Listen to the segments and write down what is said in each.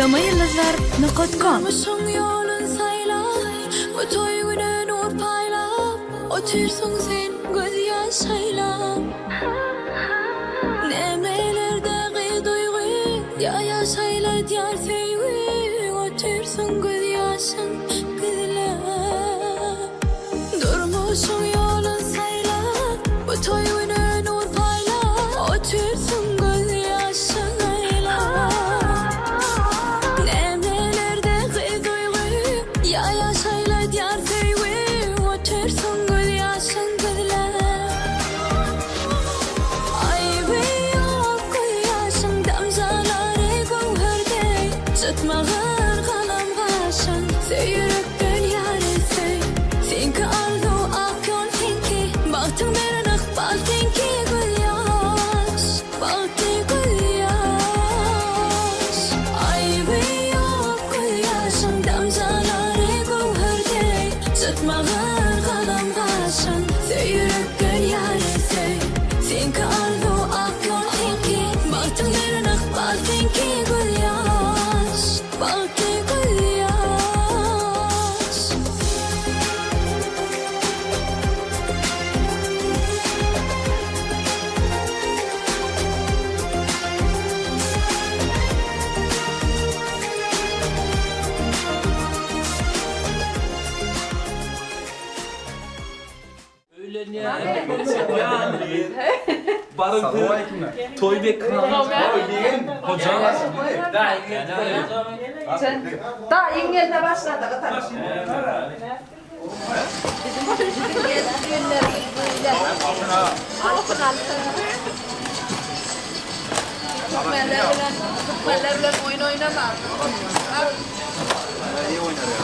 samayıldızlar.com Durmuşsun yolun sayla, bu toy güne nur paylap, otursun sen göz yaşayla. Nemelerdeki duygu, ya yaşayla diyar sevgi, otursun göz yaşın kızla. Durmuşsun yolun sayla, bu toy güne nur paylap, otursun göz yaşayla. Nemelerdeki duygu, ya yaşayla diyar sevgi, otursun göz yaşın kızla. Ay ve yok göz yaşın damzaları gövherde, çıtmağır kalam kaşın, seyirip gel yarısı. Senki arzu ak yol senki, baktın bir ıkbal senki göz yaş, baktı göz yaş. Ay ve yok göz yaşın damzaları gövherde, çıtmağır kalam kaşın, seyirip gel yarısı. Senki arzu ak yol senki, baktın bir ıkbal senki göz yaş, baktı göz yaş. Öyle yani. Barıntı. Toybek kınalı. Hocam. Daha İngilizce başladı. Bizim günlerimiz böyle. Altın. Futbollerle oyun oynamaz. İyi oynar ya.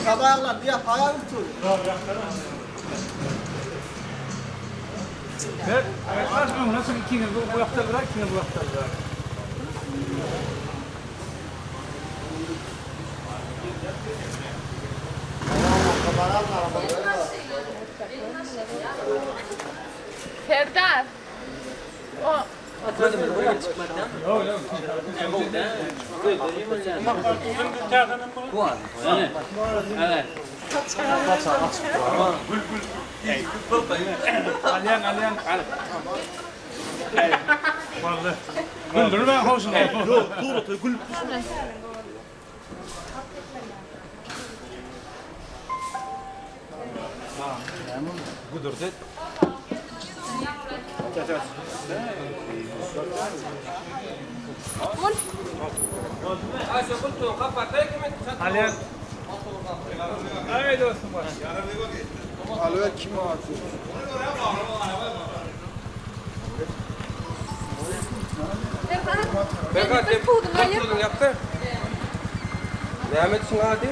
Kabağlar diye hayal tutuyor. Evet, başkanım nasıl ikiniz bu yakta bırak, ikiniz bu yakta bırak. Serdar. Yok yok. Alyan. Vallahi. Güldürme hoşsun. Dur, gül. Güldürdü. Alyan. Haydi olsun baş. Alo kim atıyor? Berkat yaptı. Devam etsin hadi.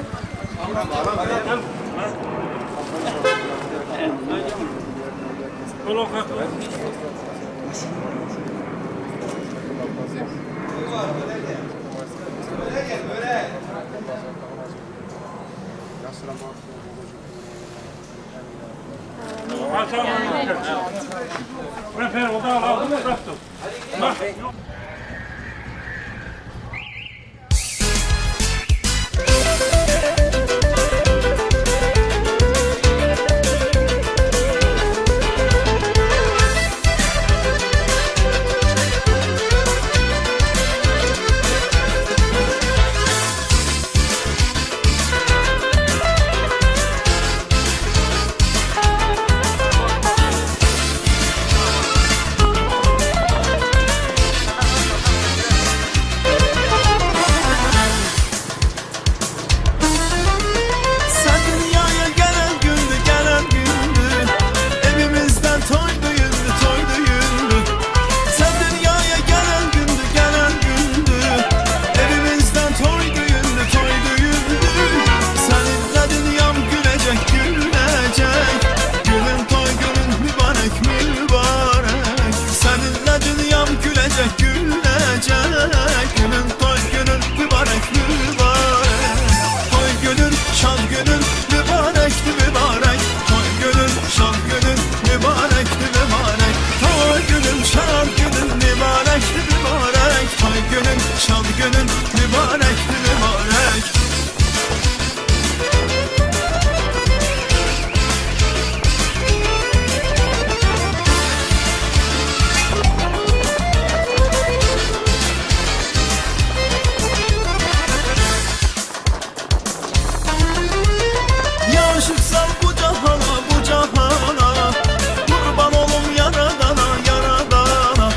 Kolon kalk. Aşağı. Ben fer oldu aldım bıraktım. Bak. günün mübarektir mübarek. Aşıksan bu cahana, bu cahana, kurban olum yaradana, yaradana.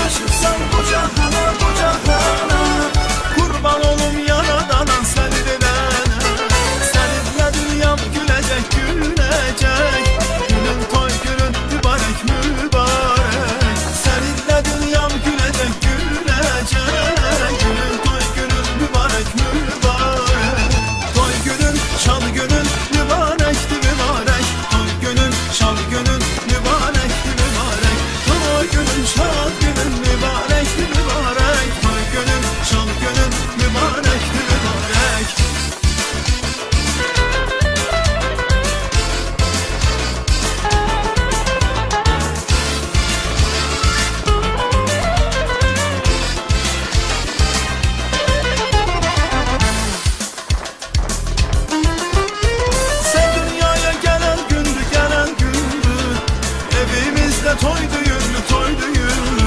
Aşıksan bu cahana, bu cahana, kurban olum yaradana, seninle. Seninle dünyam gülecek, gülecek. Günün toy günün mübarek, mübarek. Seninle dünyam gülecek, gülecek. Günün toy günün mübarek, mübarek. Toy günün, şan günün mübarekti mübarek. Toy günün, şan günün mübarekti mübarek. Toy günün, şan günün mübarekti mübarek. Toy günün, şan günün mübarekti mübarek. Sen dünyaya gelen gündü, gelen gündü. Evimizde toy düğünlü, toy düğünlü.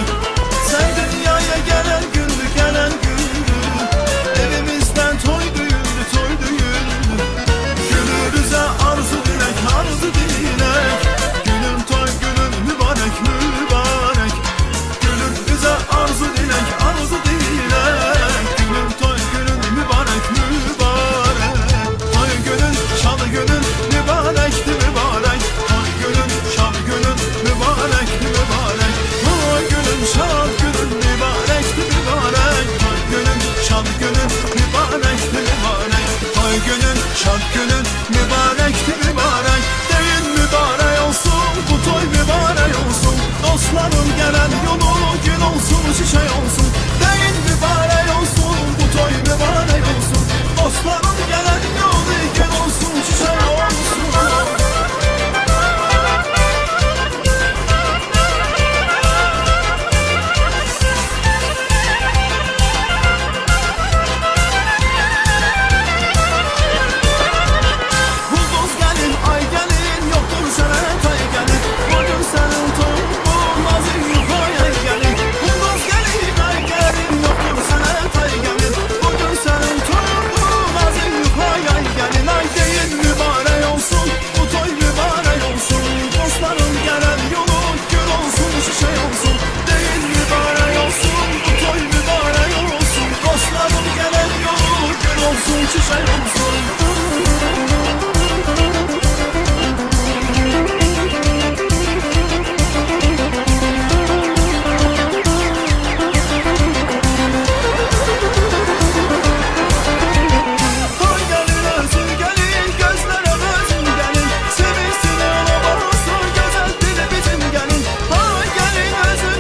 Sen dünyaya gelen gündü, gelen gündü. Evimizden toy düğünlü, toy düğünlü. Günümüze arzu dilek, arzu dilek. Günün toy günün mübarek, mübarek. Günümüze arzu dilek, arzu dilek. Günün toy günün mübarek, mübarek. Toy günün, şan günün mübarekti mübarek. Toy günün, şan günün mübarekti mübarek. Toy günün, şan günün mübarekti mübarek. Toy günün, şan günün mübarekti mübarek. Toy günün, şan günün mübarekti mübarek. Deyin mübarek olsun, bu toy mübarek olsun. Dostlarım gelen yolu gün olsun, şişe olsun. Deyin mübarek olsun, bu toy mübarek olsun. Dostlarım gelen yolu gün olsun, şişe olsun. Bulduz gelin, ay gelin, yoktur sana tay gelin. Bugün senin toyun, nazın yukarıya gelin. Bulduz gelin, ay gelin, yoktur sana tay gelin. Bugün senin toyun, nazın yukarıya gelin. Ay deyin mübarek olsun, bu toy mübarek olsun. Dostların gelen yolu gün olsun, şişe olsun. Deyin mübarek olsun, bu toy mübarek olsun. Dostların gelen yolu gün olsun, şişe olsun. Toy gelin, özün gelin, gözlere özün gelin. Sevinsin olamazsa güzel dili bizim gelin. Toy gelin, özün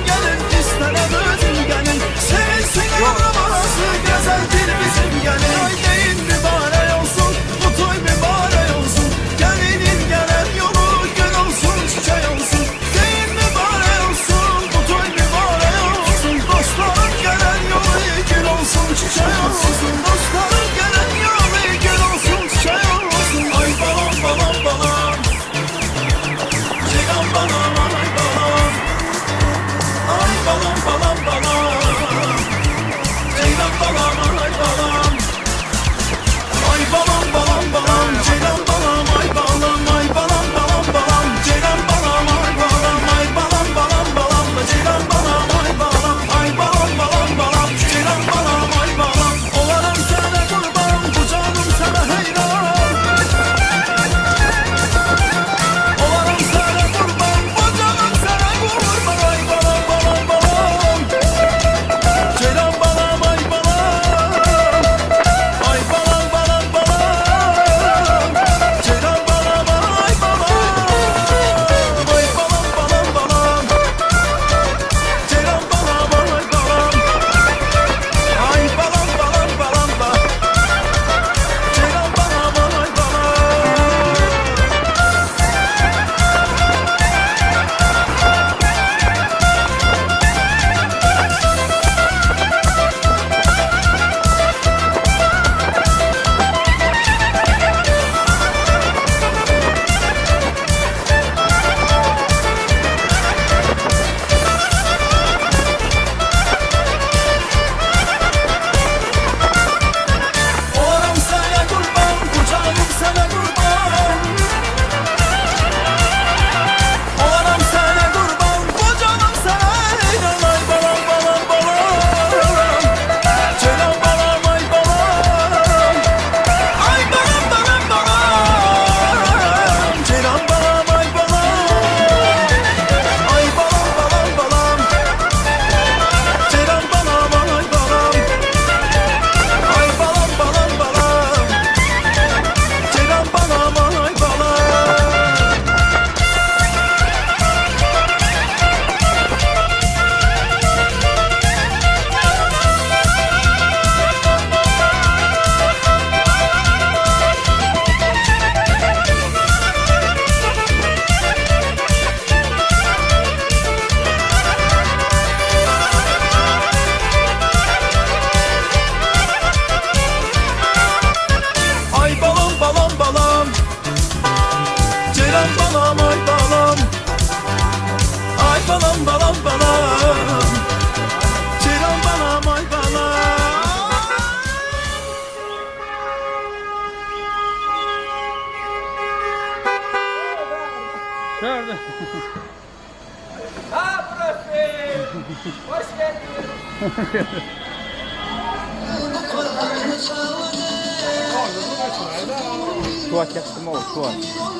Tuat yaptım o tuat.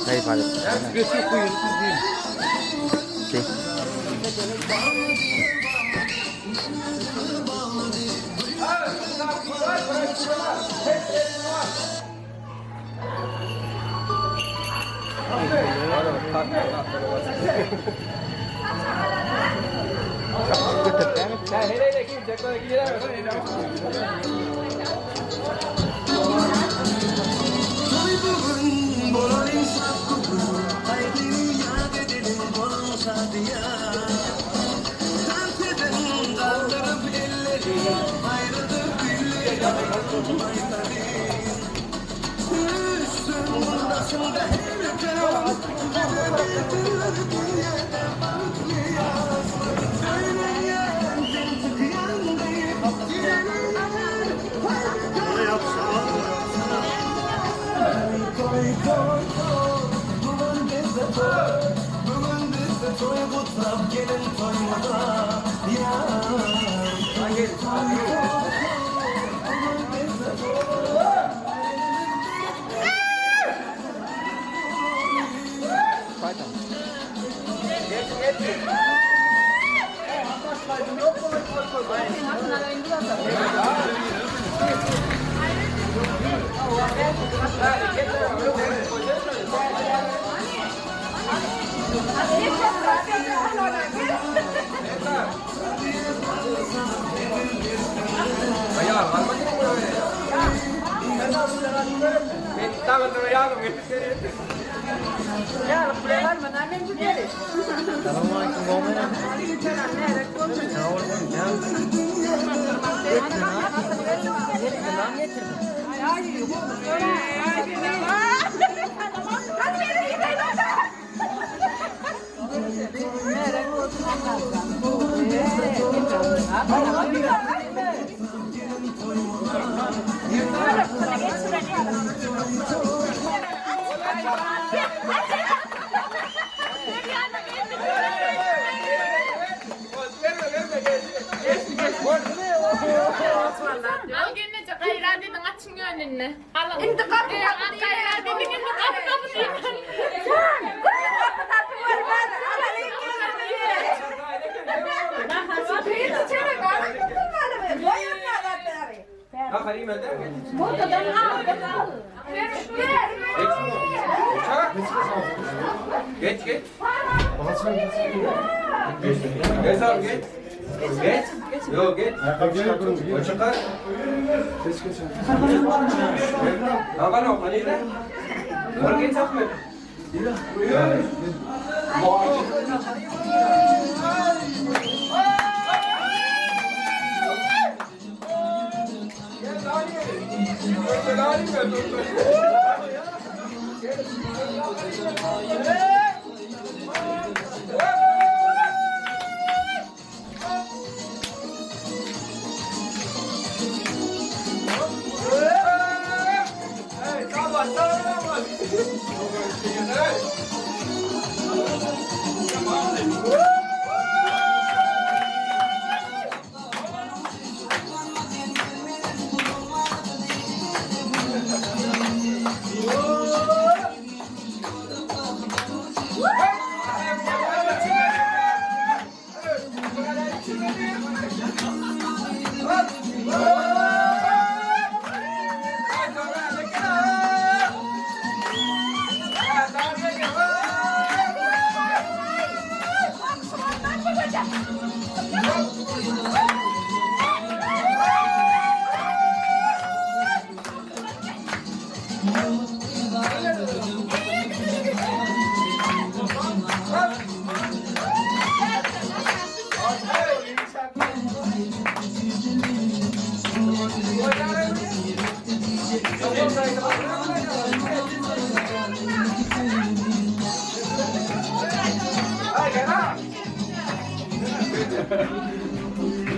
Hayır hayır. Götür koyuyoruz değil. Şey. Al gene çok hayran dedin açın önünü. Alın. Şimdi kapı kapı hayran dedin şimdi kapı kapı değil. Geç geç. Geç abi geç. Geç. Yok geç. O çıkar. Apa no? Hani ne? Var geç abi.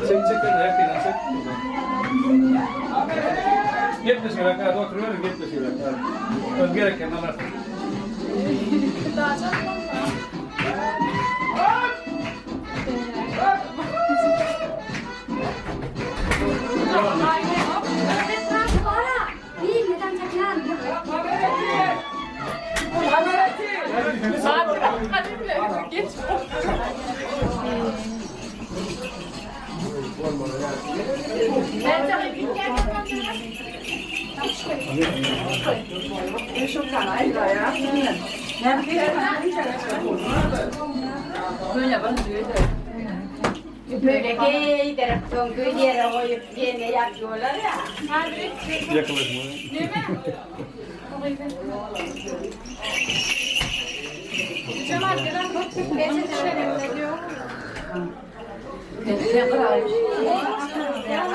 Çek ayak çek. Git de şöyle kadar oturuyor, git de şöyle kadar. Özgürek kenarlar. Daha çok Ben sana bir kere Böyle giderek son yere koyup yeme yapıyorlar ya. Yaklaşma.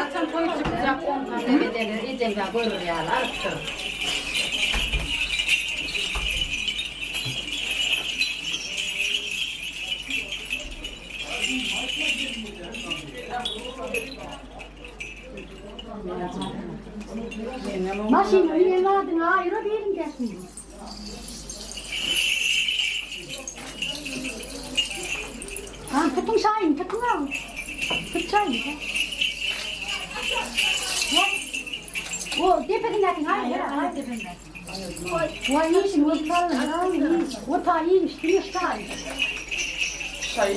Atan koyup çıkacak 10 tane bedelir, iyice koyulur yani. Maşını yemadın ayrı değilim gelsin. Ha tutun şahin tutun al. Tut şahin. O tepedinden hayır hayır tepedinden. Vay iyisin o tarla o ta iyiymiş diyor şahin. Şay.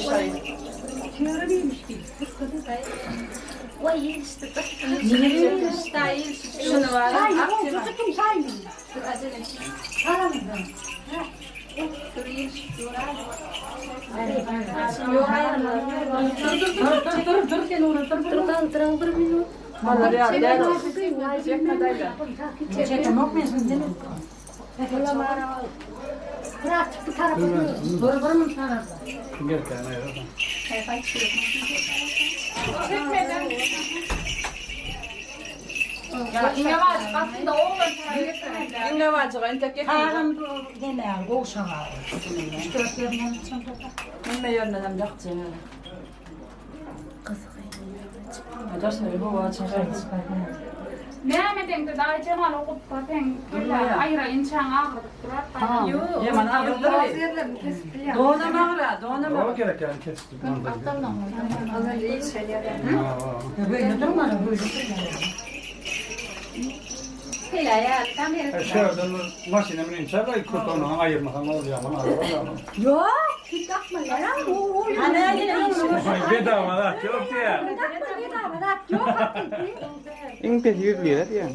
Şöyle değilmiş ki. Vay iyi işte. Şunu var. Şahin o tutun şahin. Aramızda. Vallahi ya derdi. Bırak bu tarafa. Doğru mu sana? Gel kendine ya. çekmeden. Ya yavaş aslında oğlan para getirmeden. Dinle var çıkan tek Tarım deme koşağa. Ne yönledim yapacağım. Arkadaşlar bu var çıkan. Mehmet'in de daha Cemal okup zaten böyle ayıra inçan ağırlık. Yok. Yaman ağırdır. Doğuna mağara, doğuna mağara. O gerek yani kestim. Böyle durma böyle. Hele ya, tam yere. Şuradan maşinemin içeri kurtonu ayırmasan ne olacak bana? Yok, hiç yapma ya. O Bedava da çok ya. İng pes 100 lira ya.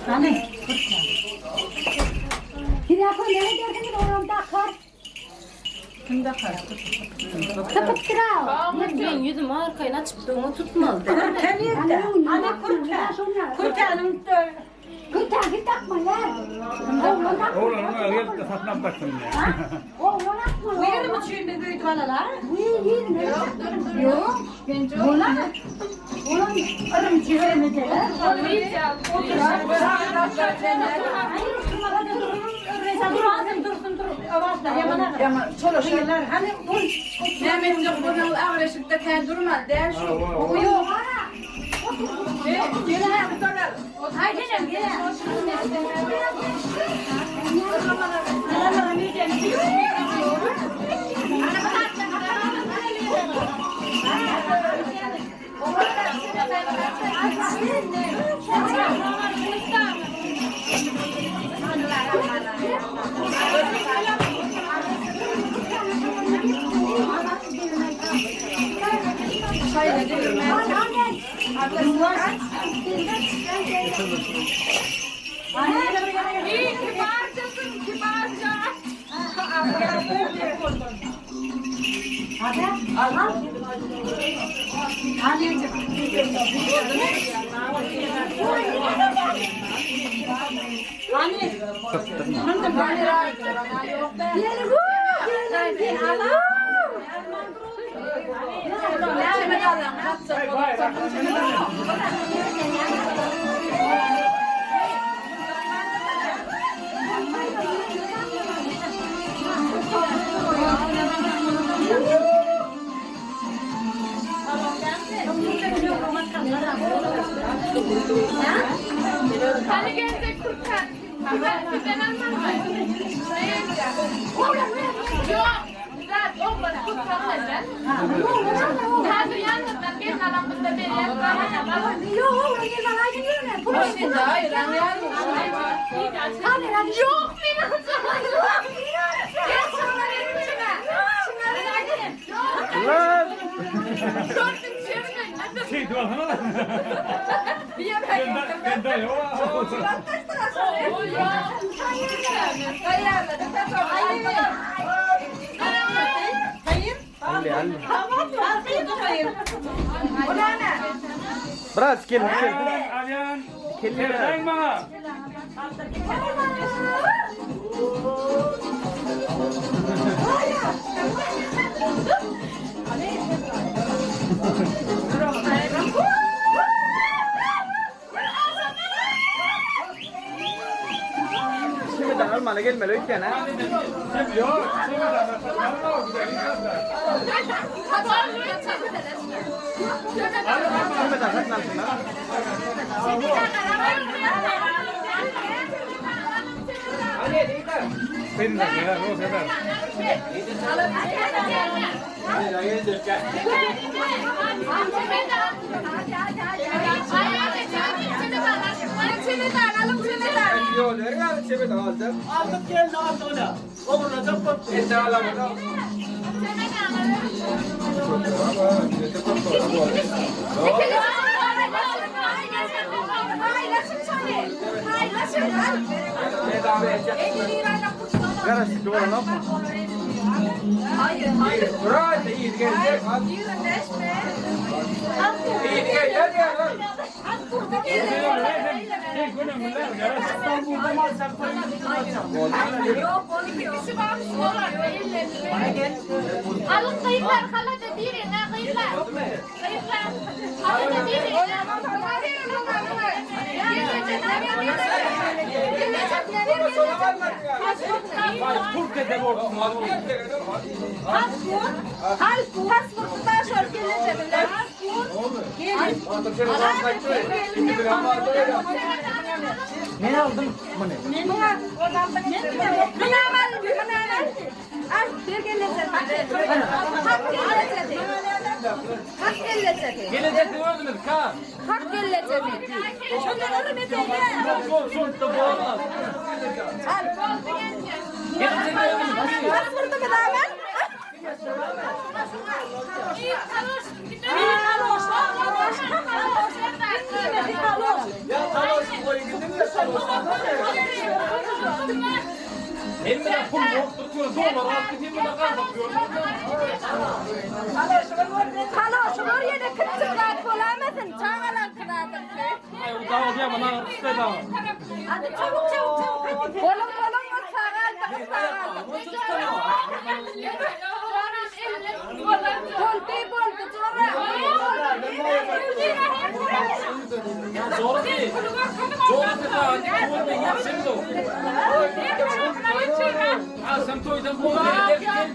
Hani? Kira ko nereye geldin oran dakar? Kim dakar? Kapı kira. Ben yüzüm arkayı açıp da onu tutmadı. Hani kurtarım. Kurtar git takma ya. Oğlum onu alıp da satına baksın ya. Oğlan atma. Verir mi çüğünde büyüdü banalar? Yok. Oğlan. Oğlan arım çeviremedi. Yaman çolo şeyler hani bu Mehmet'in bunun ağrışıkta ten durmaz der şu. Bu yok. Haydi canım gel. İyi kibarcasın kibarca. Hani gelecek kurtar. Bizden almaz mı? Yok. Güzel Biraz olmadı tutmadı. Hadi yanından bir aramızda bir yer. Yok, hayır, hayır. Burası da hayır, Yok benim canım. Gel şunları içine. Şunları gidelim. Lan! Gördün çevirmeyin. Şey duvarına da. Bir yemek. Ben de yok. Biraz gelin gelin. Alyan. Kelli Sen bana. Şimdi de almana gelme lütfen ha. Yok. Şimdi de. Şimdi de saklan şuna. Ben de ya o kadar. Yok der ya çebe de aldım. Aldık geldi aldı ona. Olacak bak. Ente alamadım. Karası doğru ne yapma? Murat iyi gelecek. İyi gelecek ya lan. Şey konumunlar. İstanbul'da malsam Alın kayıplar kalada değil ne kayıplar. Kayıplar. Kalada değil. Türkiye'de bu. Ne aldın bunu? Gelecek gördünüz kan. Son da bu olmaz. Gelecek gördünüz. Elimden pul yok tutuyor. Dolar altı filmine kan bakıyor. Ay o daha diye bana işte daha. Zor değil. Zor değil. Zor değil. Yapsın da. Ha sen toydan bu ne derken?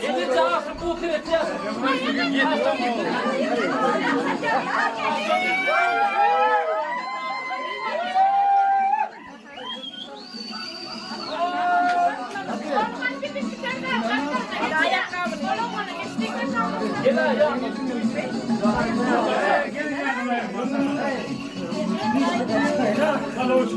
Yedi tarafı bu kiretiyor. Yedi tamam. Gel ya. Kaloş.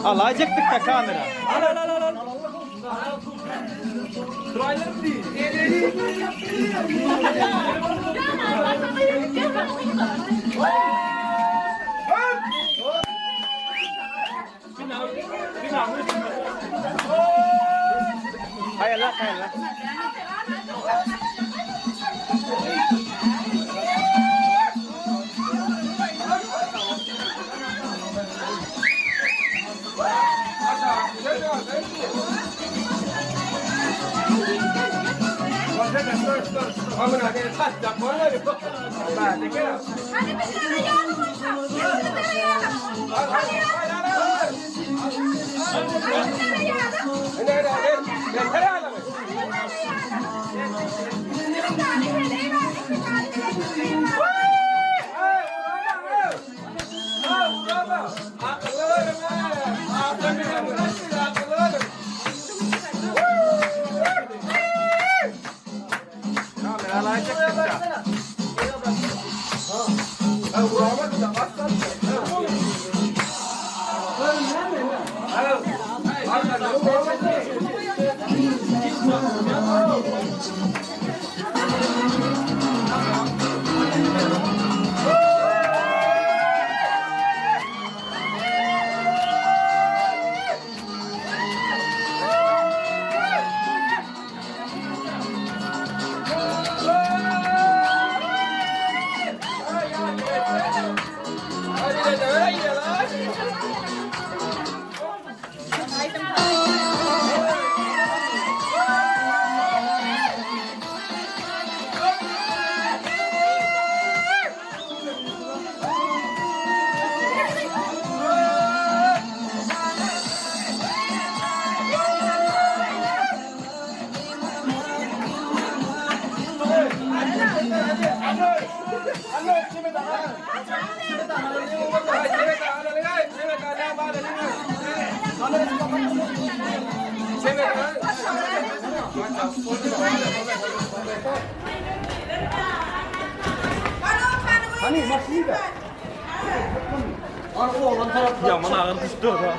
Alacaktık da kamera. Al. Trailer değil. Hayırlı. Kamera ne tatacak böyle bir bak. Ben de gel. Hadi bir tane yağlı koysam. Bir tane yağlı. Hadi Kamera alacaktık da. Ya bana ağır düştü o da.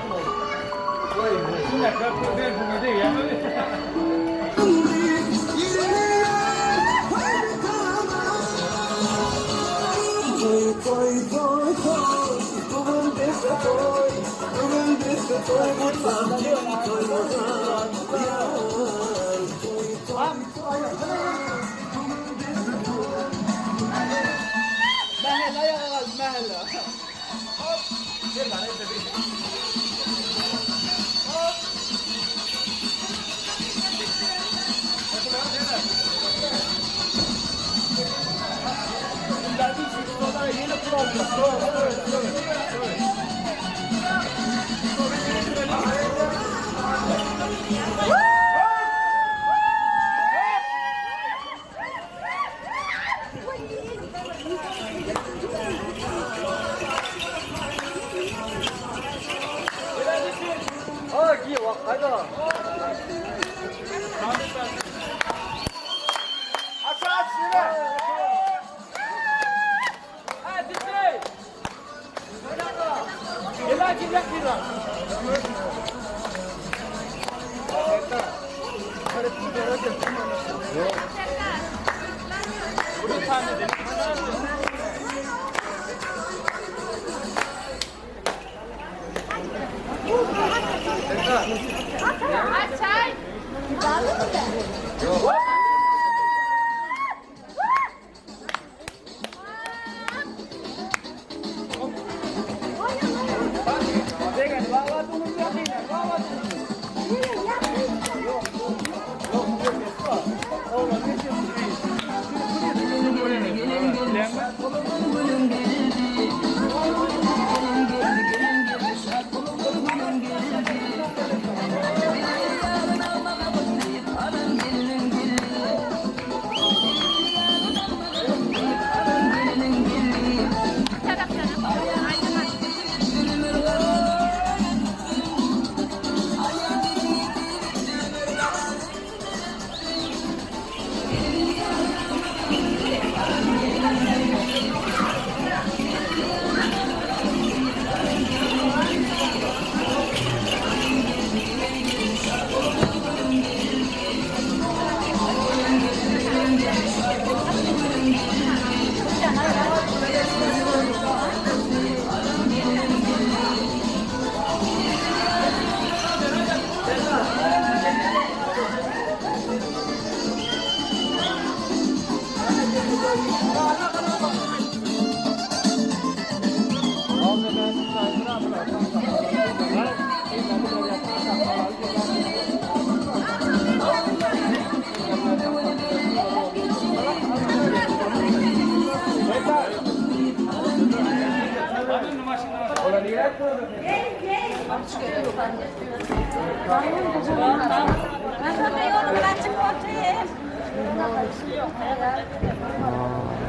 Çay.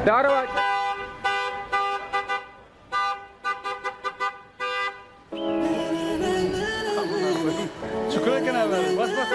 Bir araba. Çukura kenar ver. Bas bas.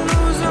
Lose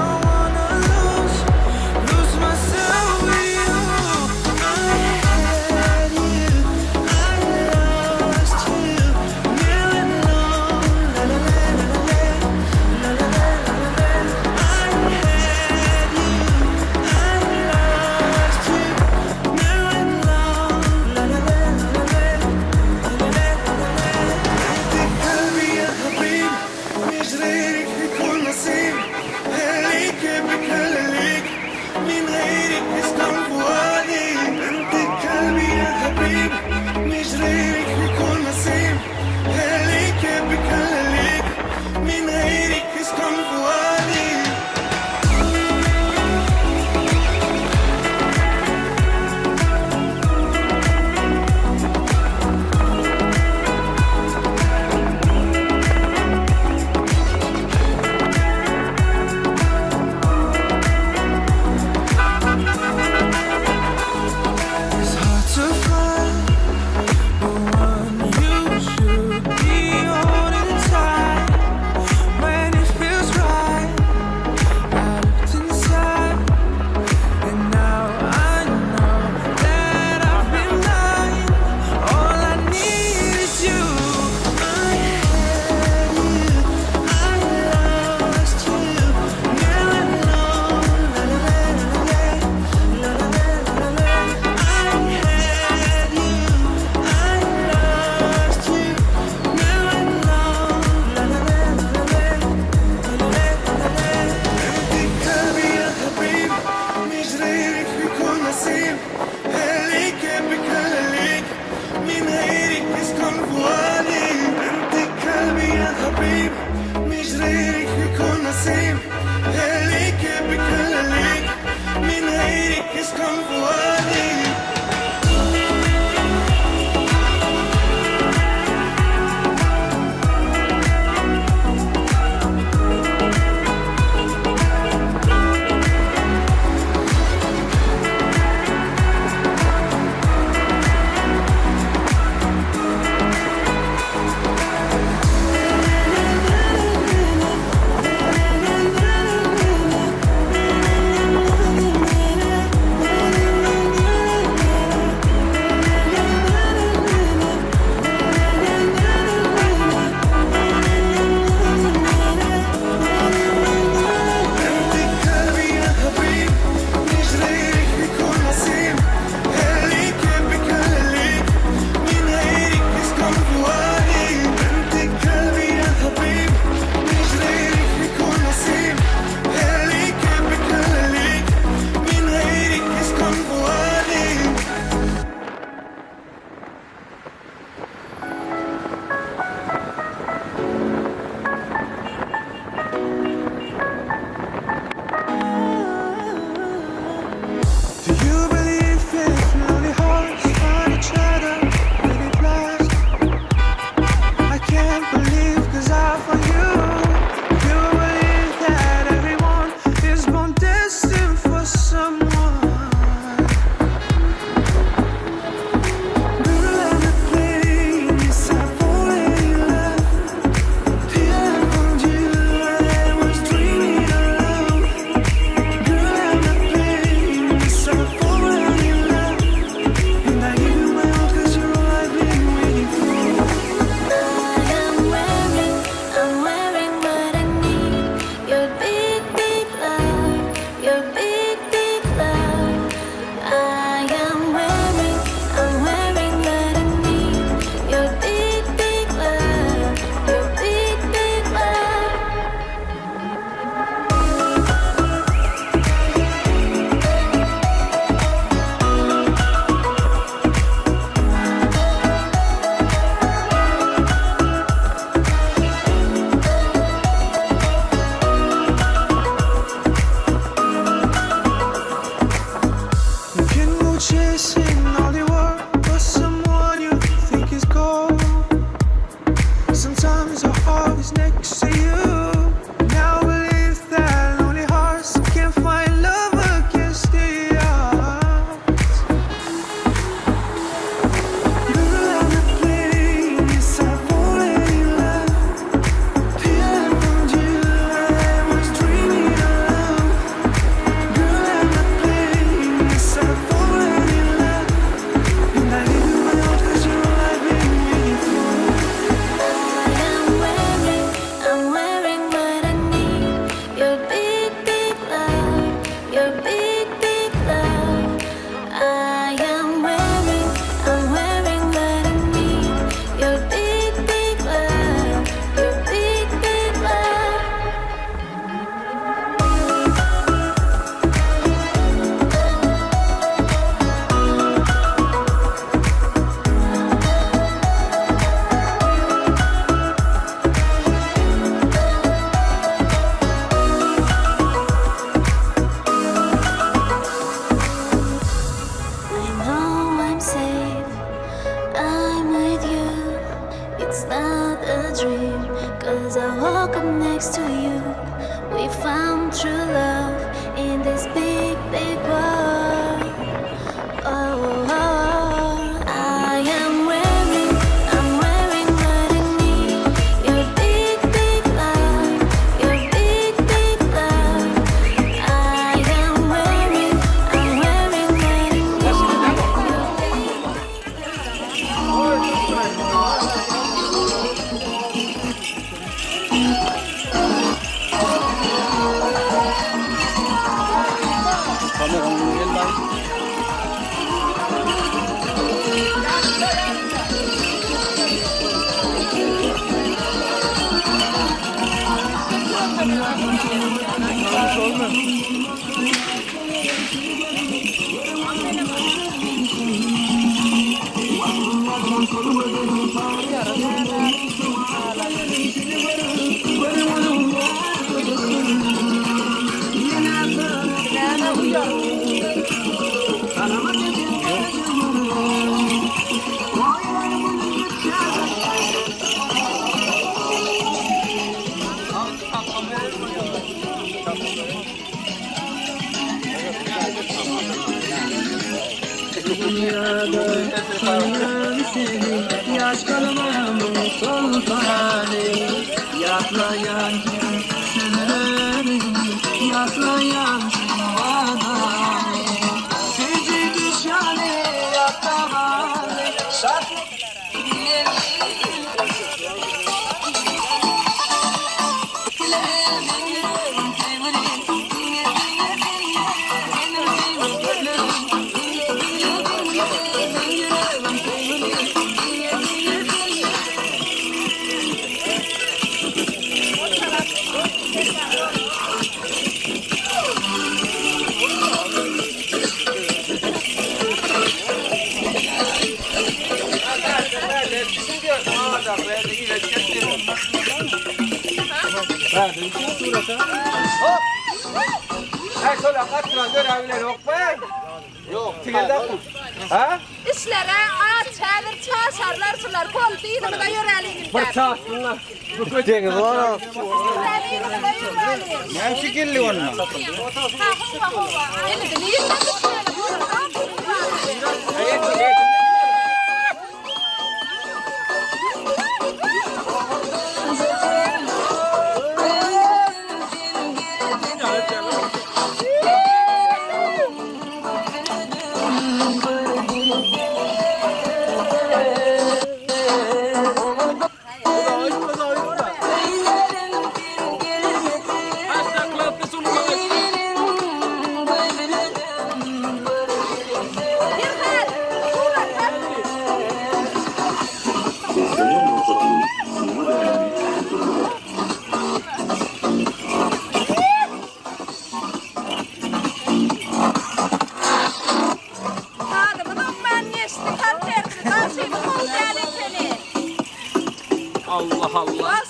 Yaş kalmamın sultanı, yaklayan sınırı, yaklayan adamı, sizi düşanı yaklamanı, şart. Hey şöyle kaçtıran görevliler yok be. Yok, tigilden kul. Ha? İşlere ağaç, çadır, çarşarlar, şunlar, kol değil mi de yöreliğin. Fırça bunlar. Cengiz var o. Ne Ne şekilli onun? Allah Allah.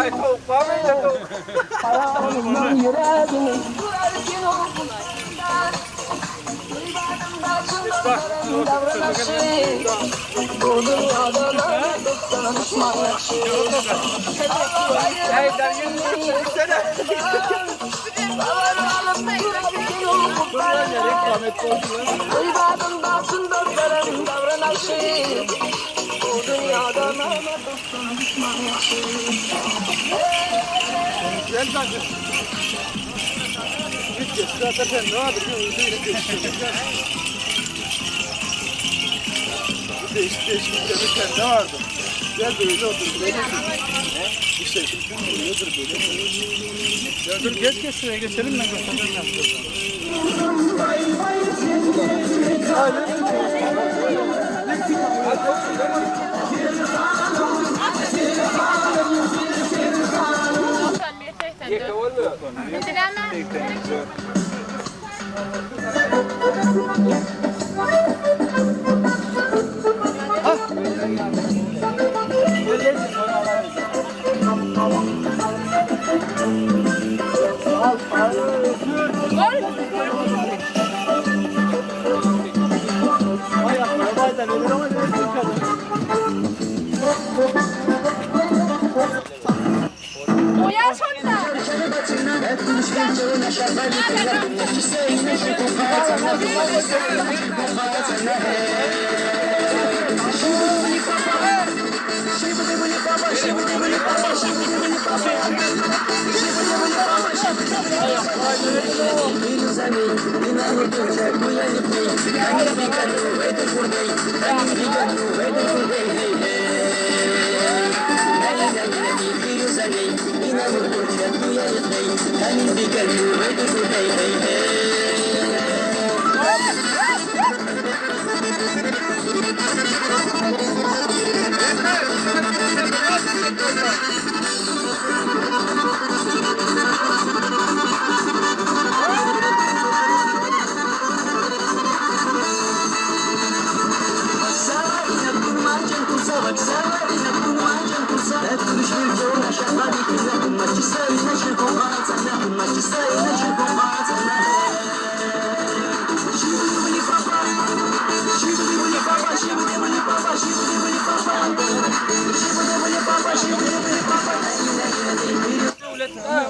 Ay tavuk var mı ya tavuk? Ne vardı? Gel böyle otur. İşte nedir böyle? Ya dur geç şuraya geçelim ben göstereyim. sonra. Bitiremem. Uyan şurada.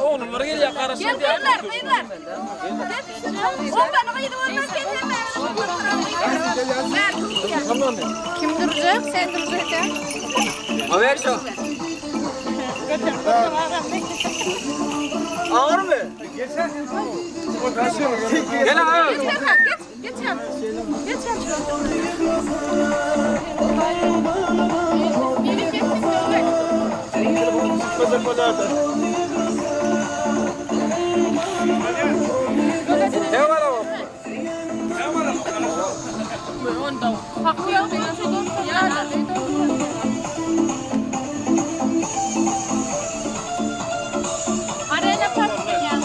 Oğlumlara gel ya karasın diye. Kıyırlar. Ondan kıydı ondan getirmez. Kim duracak? Sen duracaksın. Haber şu. Ağır mı? Gel abi. Geç yan. Geç yan. Biri kesin Ne var ama? Hakıyor. Nasıl dursun? Ya. Arayla patlayın ya.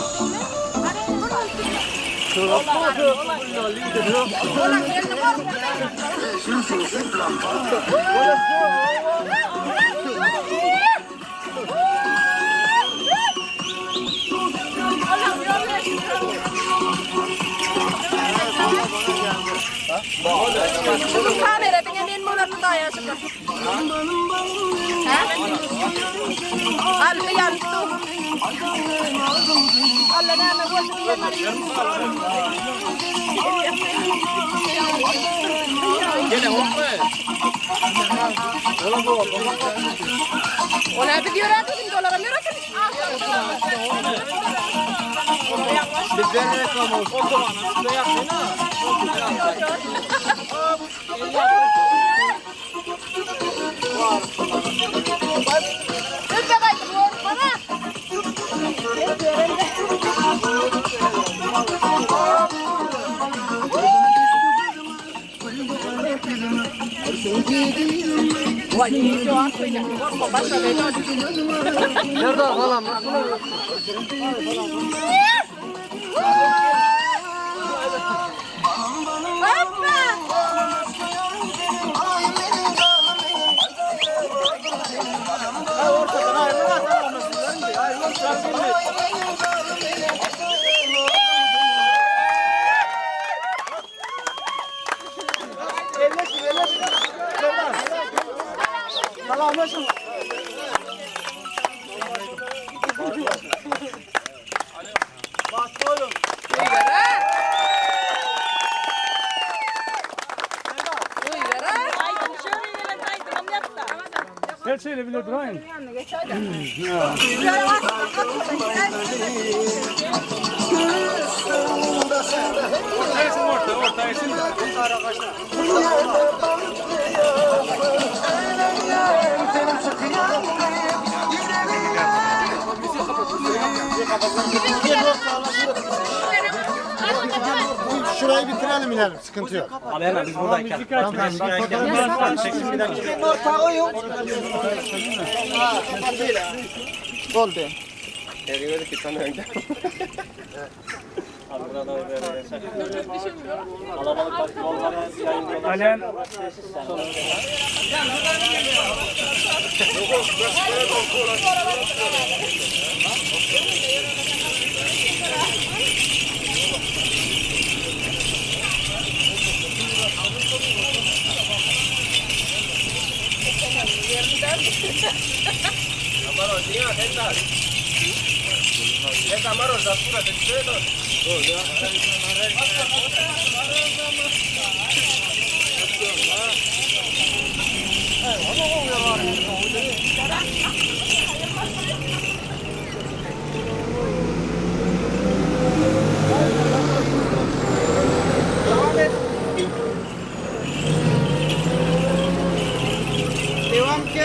Kamera dengan min mulut saya suka. Hah? Al yang tu. Allah nama buat dia mari. Gene olma. Ona video atın dolara mı atın? Bizden reklam olsun. O zaman size yapmayın ha. Lütfen kaydı bu bana. Nerede falan? Gel şöyle bile durayım. Ortaya şimdi. Şurayı bitirelim inelim. Sıkıntı yok. Abi hemen biz buradayken. Oldu. Kendime ki tanıyorum. Alen. Devam ki.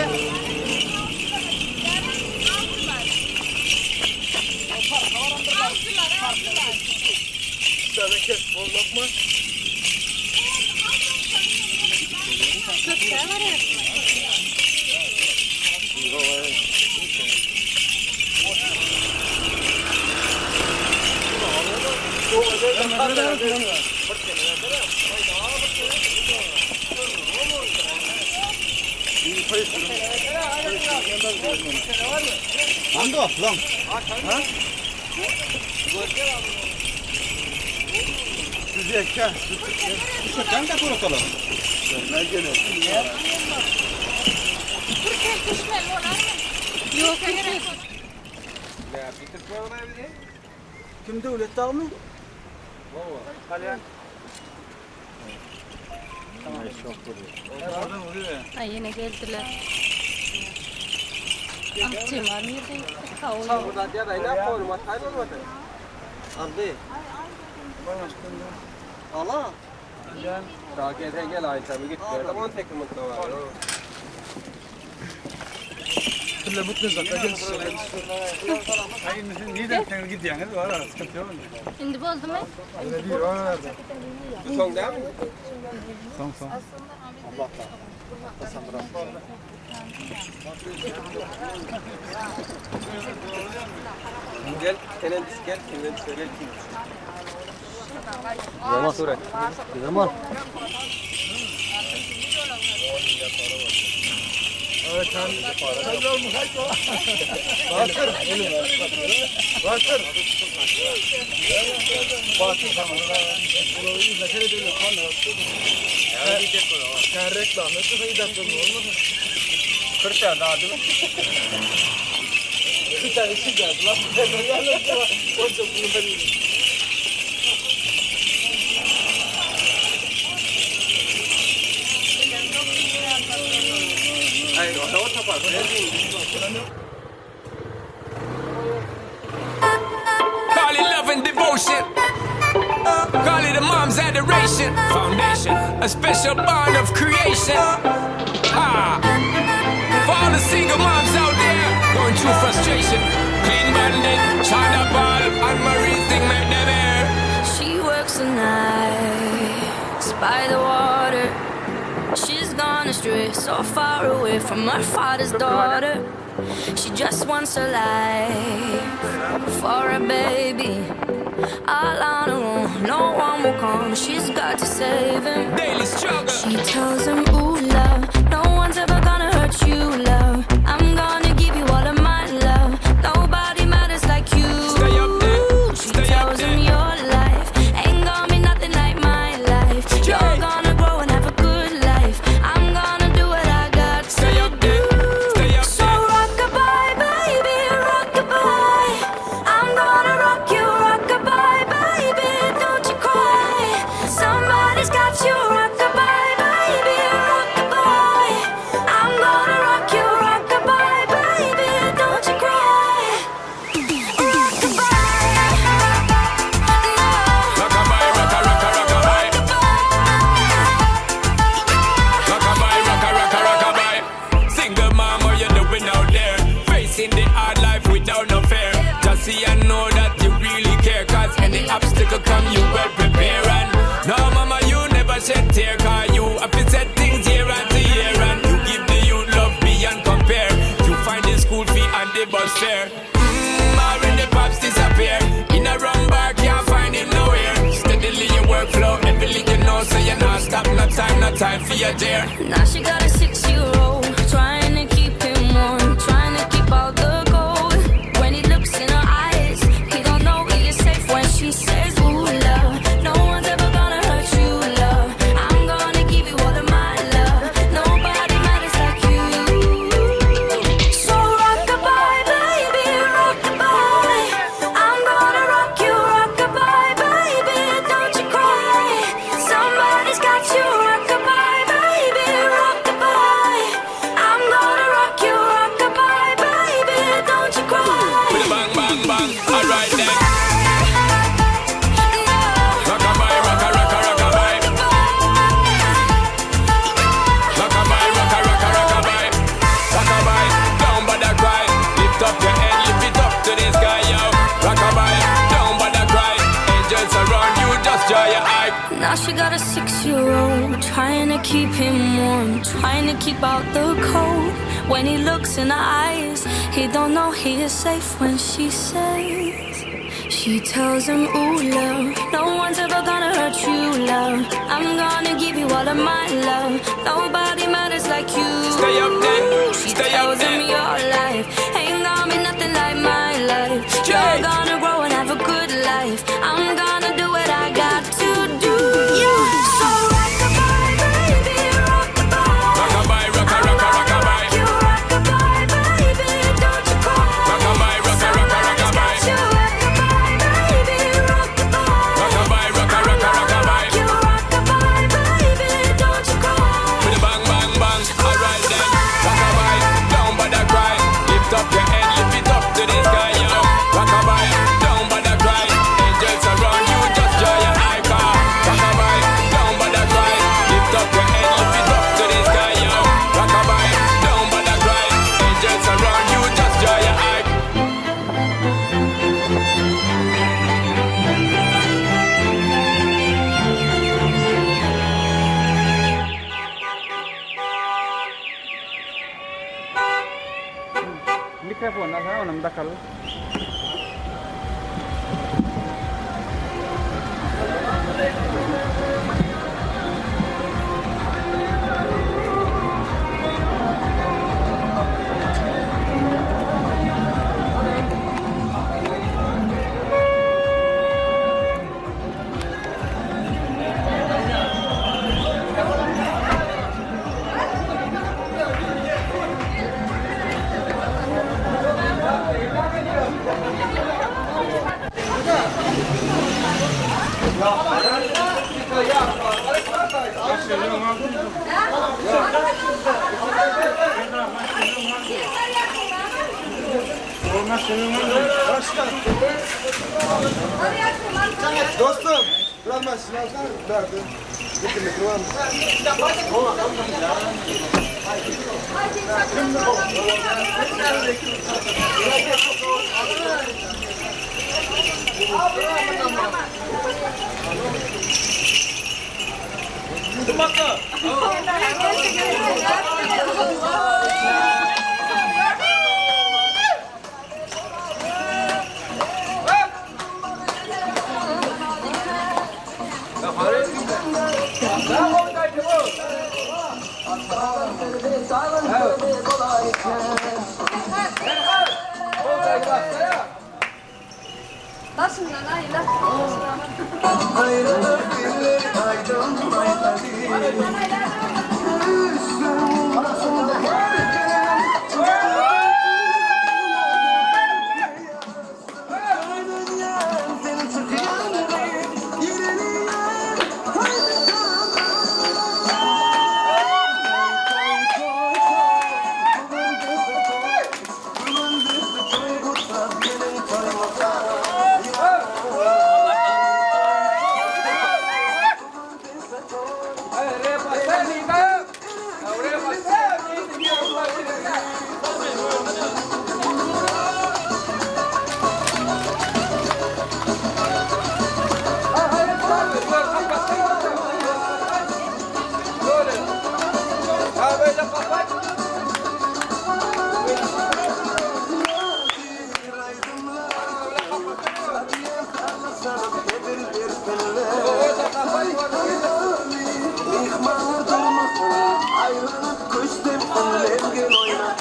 Ando, long. Güzel ka. Sen de korutalım. Ne gene? Yok gerek. Ya Peter Pan var mı? Kimde öyle tamam mı? Alen. Ha yine geldiler. Amcım var mıydı? Kavul. Burada diye ne yapalım? Hatay mı var? Aldı. Allah. Daha gel ay tabii git. Tamam tek mutlu var. Kılle mutlu zaten. Hayır, neden sen gidiyorsun? Var arası sıkıntı yok. Şimdi bozdu mu? Öyle değil, var nerede? Bu son değil mi? Son. Gel, kenen gel, kenen söyle. Yaman suret. Yaman. Evet, sen yol mu kaç o? Bakır. Bakır. Bakır tamam. Bunu izlesene de sonra. Sen reklam nasıl faydası olmaz mı? 40 tane daha değil mi? Bir tane şey geldi lan. O çok bunu ben. Ay, o tapar. Call it love and devotion. Call it a mom's adoration. Foundation, a special bond of creation. Ah, for all the single moms out there going through frustration. Clean bandit, China ball, and Marie thing make them air. She works the nights by the water. She's gone astray, so far away from her father's daughter. She just wants her life for a baby. All on her own, no one will come. She's got to save him. Daily struggle. She tells him, ooh, love, no one's ever gonna hurt you, love. I'm gonna give you all of my love. Nobody matters like you. Stay up there. She Stay up tells there. him your life ain't gonna be nothing like my life. You're gonna grow and have a good life. I'm gonna do what I got to Stay up there. Stay up So there. rock-a-bye, baby, rock-a-bye. I'm gonna rock you, rock-a-bye, baby, don't you cry. Somebody's got you, rock-a-bye, baby, stop, no time for your dear. Now she got a 6-year-old, trying to keep him warm, trying to keep out the cold. When he looks in her eyes, he don't know he is safe when she says, ooh, love, no one's ever gonna hurt you, love. I'm gonna give you all of my love. Nobody matters like you. So rock-a-bye, baby, rock-a-bye. I'm gonna rock you, rock-a-bye, baby, don't you cry. Somebody's got you, rock-a-bye, baby, rock-a-bye. I'm gonna rock you, rock-a-bye, baby, don't you cry. With a bang, bang, bang, alright then. Rock-a-bye, rocka, rocka, rock-a-bye. Rock-a-bye, rocka, rocka, rock-a-bye. Rock-a-bye, don't bother cry. Lift up your head, lift it up to the sky, yo. Rock-a-bye, don't bother cry. Angels around you, just dry your eye. Now she got a 6-year-old, trying to keep him warm, trying to keep out the cold. When he looks in her eyes, he don't know he is safe when she says, she tells him, ooh, love, no one's ever gonna hurt you, love. I'm gonna give you all of my love. Nobody matters like you. Stay up then, She stay up tells him then. your life ain't gonna be nothing like my life. You're gonna grow and have a good life. I'm gonna do what I got to do. So rock-a-bye, baby, rock-a-bye. Rock-a-bye, rocka, rocka, rock-a-bye. You rock-a-bye, baby, don't you cry. Rock-a-bye, rocka, rocka, rock-a-bye. You rock-a-bye, baby, rock-a-bye. Rock-a-bye, rocka, rocka, rock-a-bye. You rock-a-bye, baby, don't you cry. With a bang, bang, bang, alright then. Rock-a-bye, don't bother cry. Lift up your head, lift it up to the sky, yo. Rock-a-bye, don't bother cry. Angels around you, just dry your eye, car. Rock-a-bye, don't bother cry. Lift up your head, lift it up to the sky, yo. Rock-a-bye, don't bother cry. Angels around you, just dry your eye. Mikrofon nasa unang dakal. Dostum, biraz başına alsana. Verdim. Bitirmek var mı? Başından ayla. Hey, Kuştum mevgin oynadım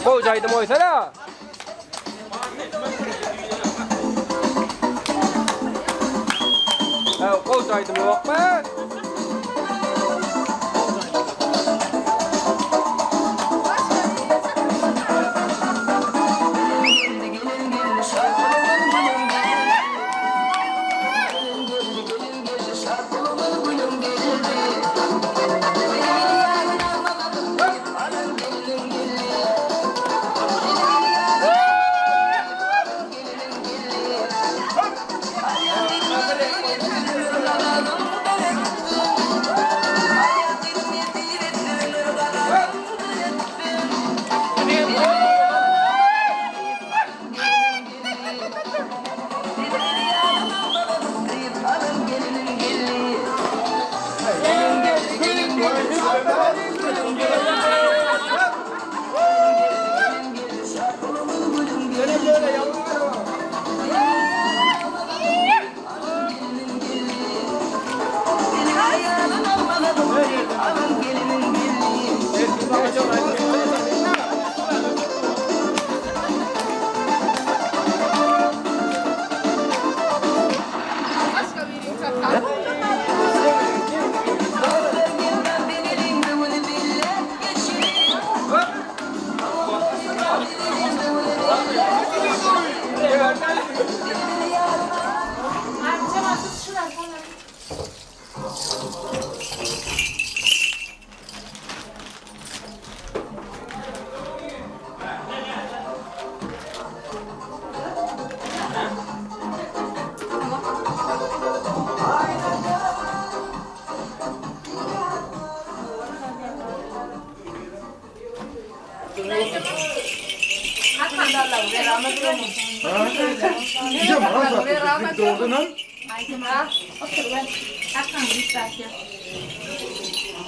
Ko'zaydim o'ysana. Ko'zaydim yo'qmi?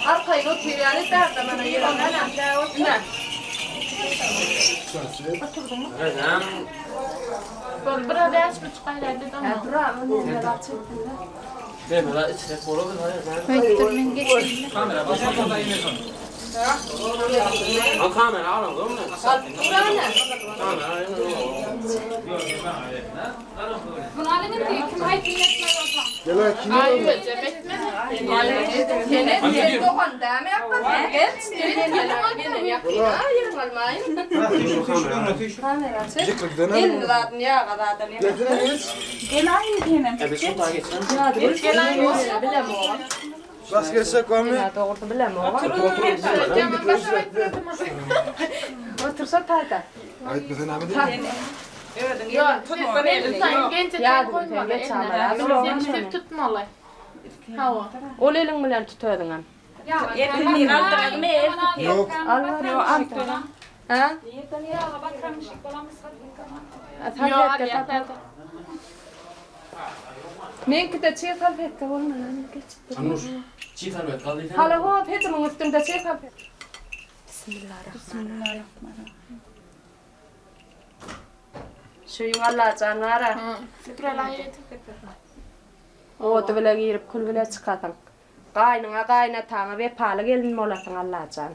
Arkayı oturuyor yani derdim bana yerine. Oturdun mu? Böyle burada yaş mı çıkayla dedim ama. Bravo, ne kadar çektin de. Değil mi? La içine kola bir hayır. Bektirmen geçeyim. Kamera başka da yine son. Al kamera al oğlum. Kamera. Bunu alın diye kim hayır dinletmez olsam. Gel lan kim? Ay betme. Gene doğan deme yapma. Geç. Gene yakın. Hayır malmayın. Kamera çek. Elini zaten ya kadar da ne? Gel aynı gene. Evet şu daha geçelim. Gel aynı olsa bilem o. Bas geçsek var mı? Doğru bilem o. Otursa tayta. Ait misin abi değil mi? Yok, tutma elini. Sen genç koyma geç ama. Sen tutmalı. Hava. Ol elin bilen tutuyordun hem. Yetinliğin altına ne? Yok. Al altına. Ha? Menki de çiğ salfette olmadan geçti. Anur. Çift halvet kaldı. Hala ho petimin üstünde çiğ salfet. Bismillahirrahmanirrahim. Şuyun Allah canara. O bile girip kul bile çıkatın. Kaynına kaynatana ve pahalı gelin molasın Allah can.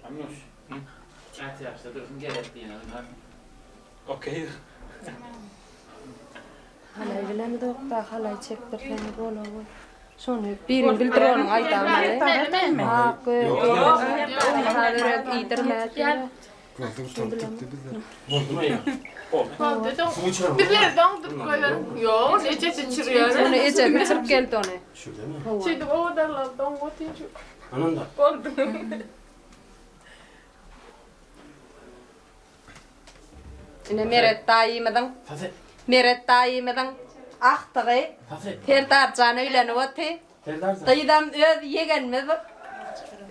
Anur. Çat yapsa dursun gerekti yani. Okey. Halay bilen de da halay çektirsen bolo bol. Sonra birin bildiron aytamale. Ha ko. İdirmez. Kulaklığı tanıtıp bizler. Bozma ya. Birileri dondurup koyalım. Yok, nece sıçırıyor. Sonra iyice bitirip geldi onu. Şu değil mi? Şimdi o da donduruyor. Anam da. Yine meret dayımedin. Taze. Meret dayımedin. Ahtığı. Taze. Terdarcan öyle otu. Terdarsan. Kıyıdam öd yegenmedi.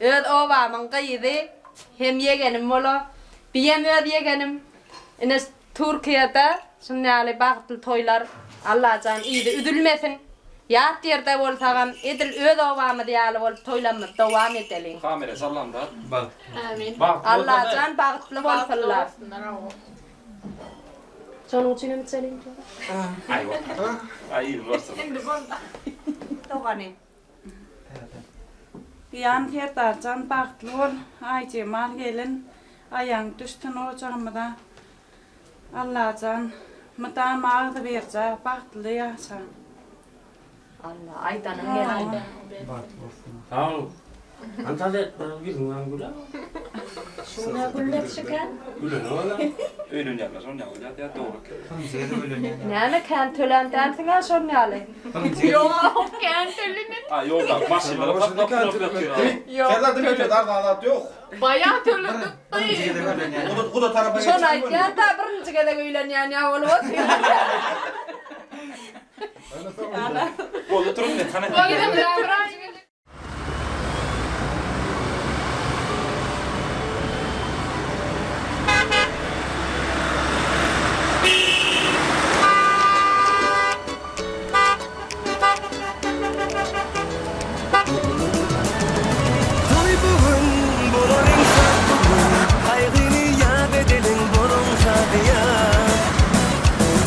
Öd ovamın kıyıdı. Hem yegenim mola. Bir yem öd yegenim. Yine Türkiye'de Şimdi yani bağıtlı toylar Allah can iyiydi üdülmesin. Yat yerde bolsagam edil öd ovamı diýeli bolup toylanmak dowam edelim. Kamera sallan da. Bak. Amin. Bak. Allah can bağıtlı bolsunlar. Şonun üçin mi çelim? Ayva. Ay varsa. Togany. Yan yeter can bağıtlı ol. Ay cemal gelin. Ayağın düştün ocağımda. Allah can. Mıdan mağdı verce bağıtlı yaşa. Allah aydanın gelin. Tamam. Antalya gitmiyorum burada. Şuna güllet çıkan. Öyle ne ola? Öyle yapma sonra olacak ya doğru. Yani kan tölenden sana şon ýaly. Yok, kentelinin. Ha yolda maşinlara bak yapıyor. Serdar demeyeceğiz arda yok. Bayağı töledik. O da tarafa Şon aýtýan ta birinji gele öýlenýän ýa bolup Oldu turun ne tane. Toy bugün, bolanın şad bugün, kaygını yad edelim bolun şadıya.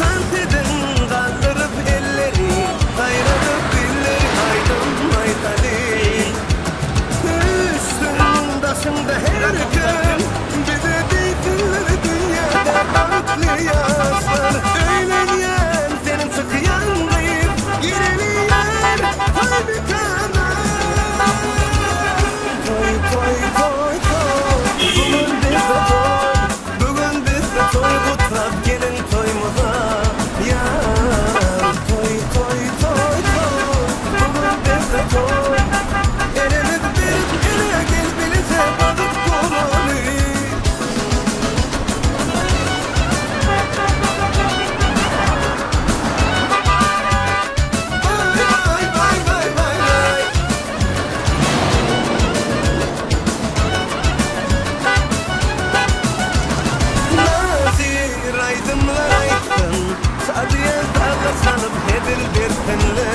Tant edin kaldırıp elleri, kaynadıp dilleri aydın maytali. Üstün başında her gün, bize deytinleri dünyada balıklı yaşlar. Öğlenyen senin sıkıyan deyip, gireliyen kalbi kanar. Toy toy toy toy, bugün bizde toy, bugün bizde toy, kutlap gelin toyumuza. Yar toy toy toy toy, bugün bizde toy. Elimiz verip ele gel bilize balık kolalı. Vay vay vay vay vay. Nazir aydınlar aydın, Sadiye dağla sanıp hedil bir penle.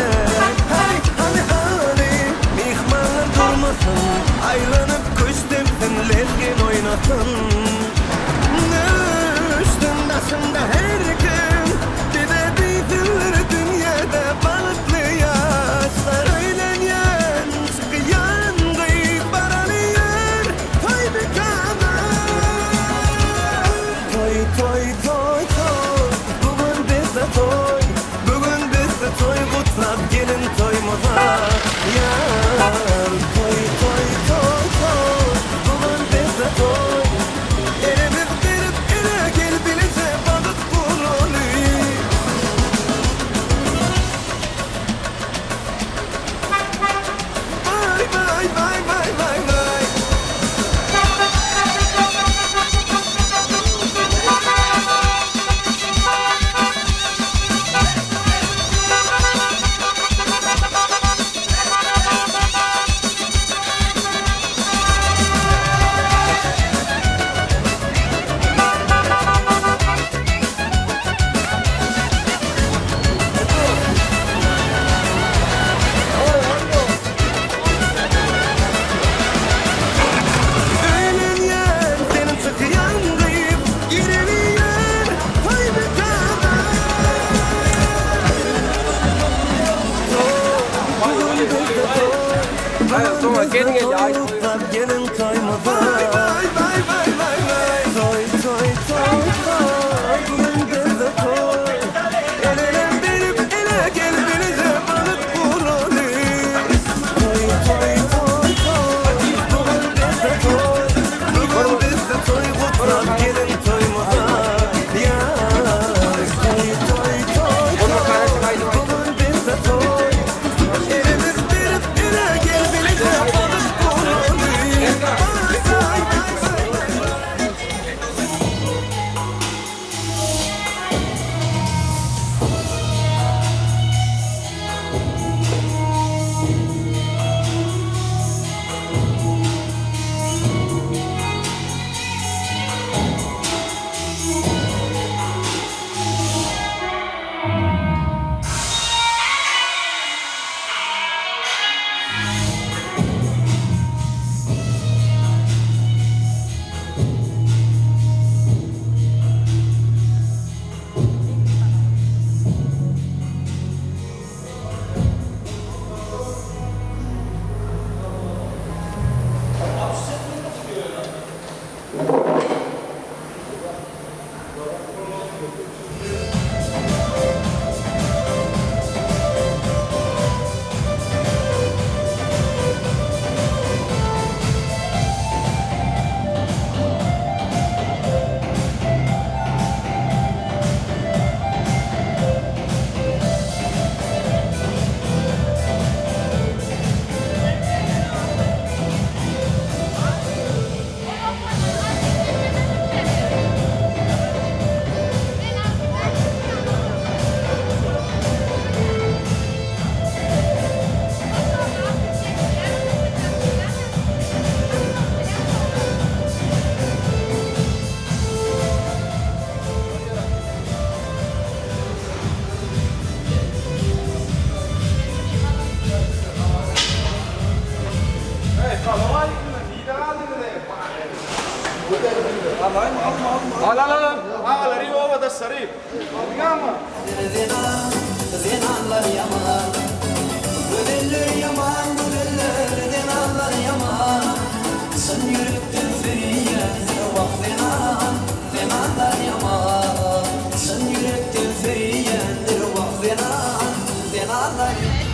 Hey hani hani, mihmanlar durmasın, aylanıp kuş demsin, lezgin oynasın. Üstün başında her gün, bir de bildiler dünyada balıklı yaşlar. Öğlenyen, çıkıyan, kıyıp baralayan, toy bir kanar. Toy toy toy toy, bugün bizde toy, bugün bizde toy, kutlap gelin toyumuza. Yar toy toy toy toy, bugün bizde toy. Elimiz verip ele gel bilize balık kulalı. Vay vay vay vay vay vay. Öğlenyen senin sıkıyan kıyıp, gireliyen toy bir kanar. Bugün bizde toy, bugün bizde toy, kutlap gelin toyumuza. Vay vay vay vay vay vay. Toy toy toy toy, bugün bizde toy. El elem verip ele gel bilize balık kulalı. Toy toy toy toy, bugün bizde toy, bugün bizde toy, kutlap gelin toyumuza. Yar toy toy toy toy, bugün bizde toy. Elimiz verip ele gel bilize balık kulalı. sarayım. Zinanlar yaman, göbeller yaman, göbeller zinanlar yaman. Sen yürüttün feriyedir bak zinanlar yaman. Sen yürüttün feriyedir bak zinanlar yaman.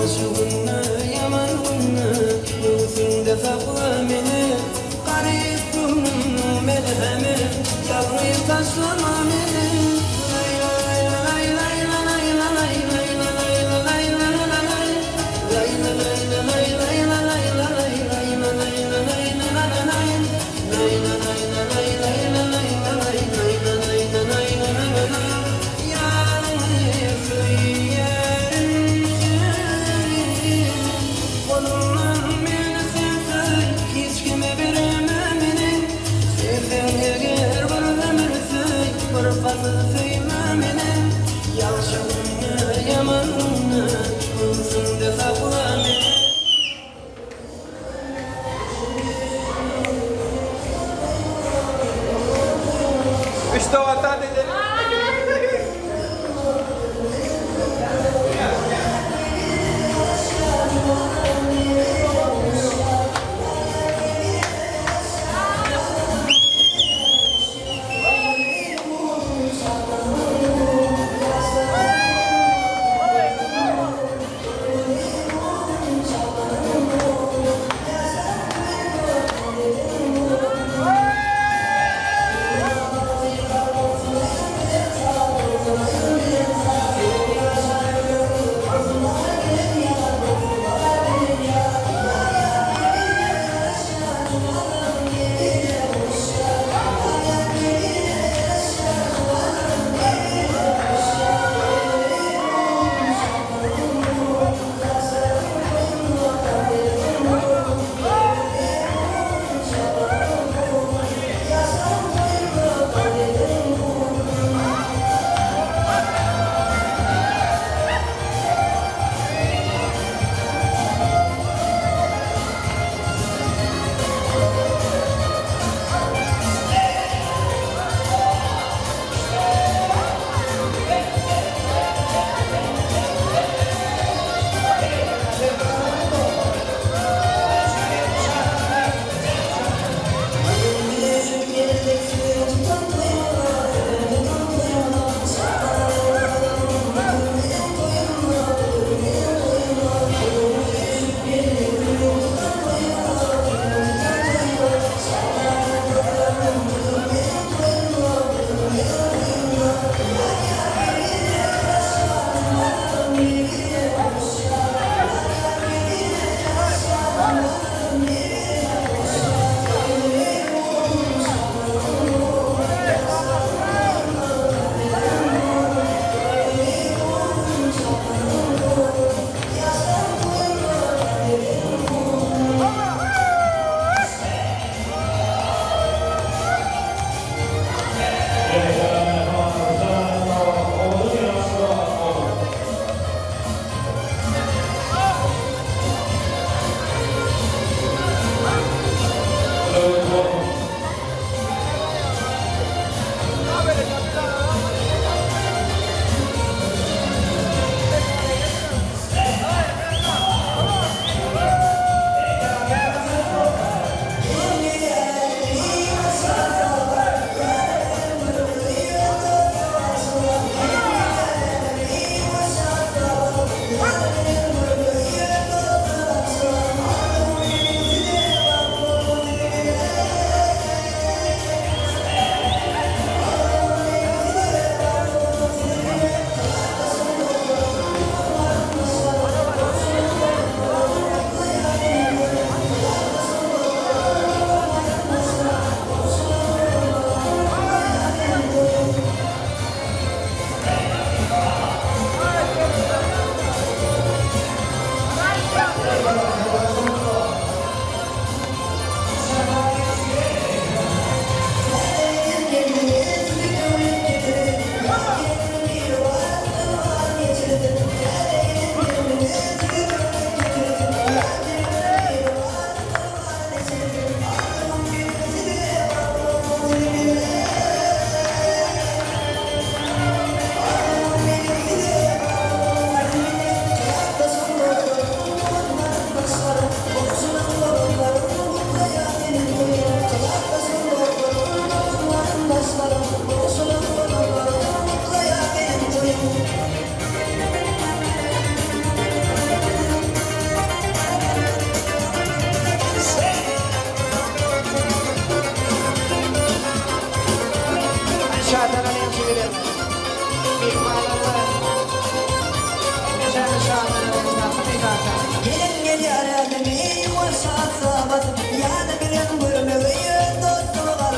Yalşığını yamanını Yüzünde sakla beni Garip burnunu melhemi Yalnız taşlama beni Lay lay lay lay lay lay lay lay lay lay lay Yalşığını yamanını Yüzünde sakla beni İşte vatan edelim.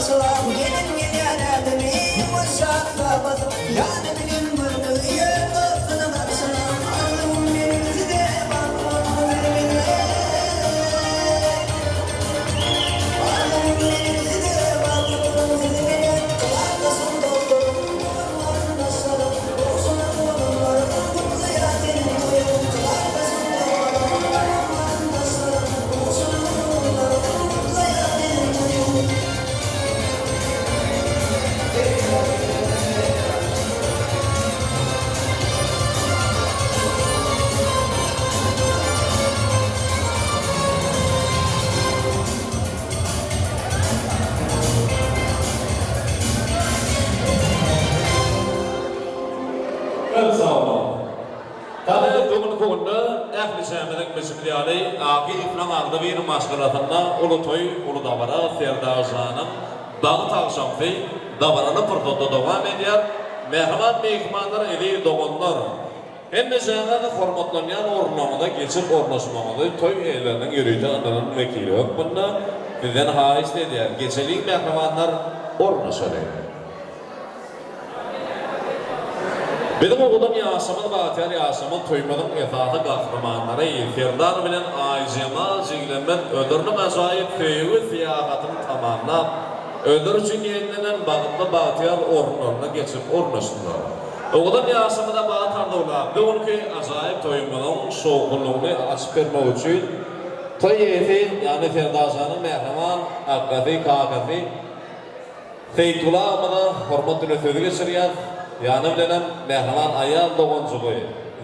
salam gelin gelene maşallah yani benim burnuyum sana salam alım denizi de bakmam vermene alım denizi de bakmam vermene kulağında son doktorum kulağında salam olsun oğlumlar mutlu yadın koyun kulağında son doktorum kulağında salam olsun oğlumlar mutlu yadın koyun. Sağ olun. Tabii bugün konuda ehli şehirlik mesuliyeti Akif Namaz'da bir maskaratında Ulu Toy, Ulu Davara, Ferdazan'ın Dağı Tağşamfı, Davara'nı pırtoda devam ediyor. Mehman mehmanlar eli doğanlar. Hem de şehirde hormatlanan ornamada geçip ornaşmamalı Toy evlerinin yürüyücü anlarının vekili yok. Bunda bizden haiz dediler. Geçelik mehmanlar ornaşarıyor. Benim oğlum Yasemin Bahtiyar Yasemin Toyman'ın etatı kahramanları Firdar bilen Aycemal Ciglemen ödürünün azayip köyü fiyahatını tamamlap ödür için yenilenen bağımlı Bahtiyar ornlarına geçip ornasınlar. Oğlum Yasemin'e Bahtar'da olan bugünkü azayip Toyman'ın soğukluğunu açıp vermek için Toy evi yani Firdazan'ın mehraman Akkati, Kakati Feytullah amına hormatını sözü geçiriyor. Yani bilen mehraman ayal doğancılığı,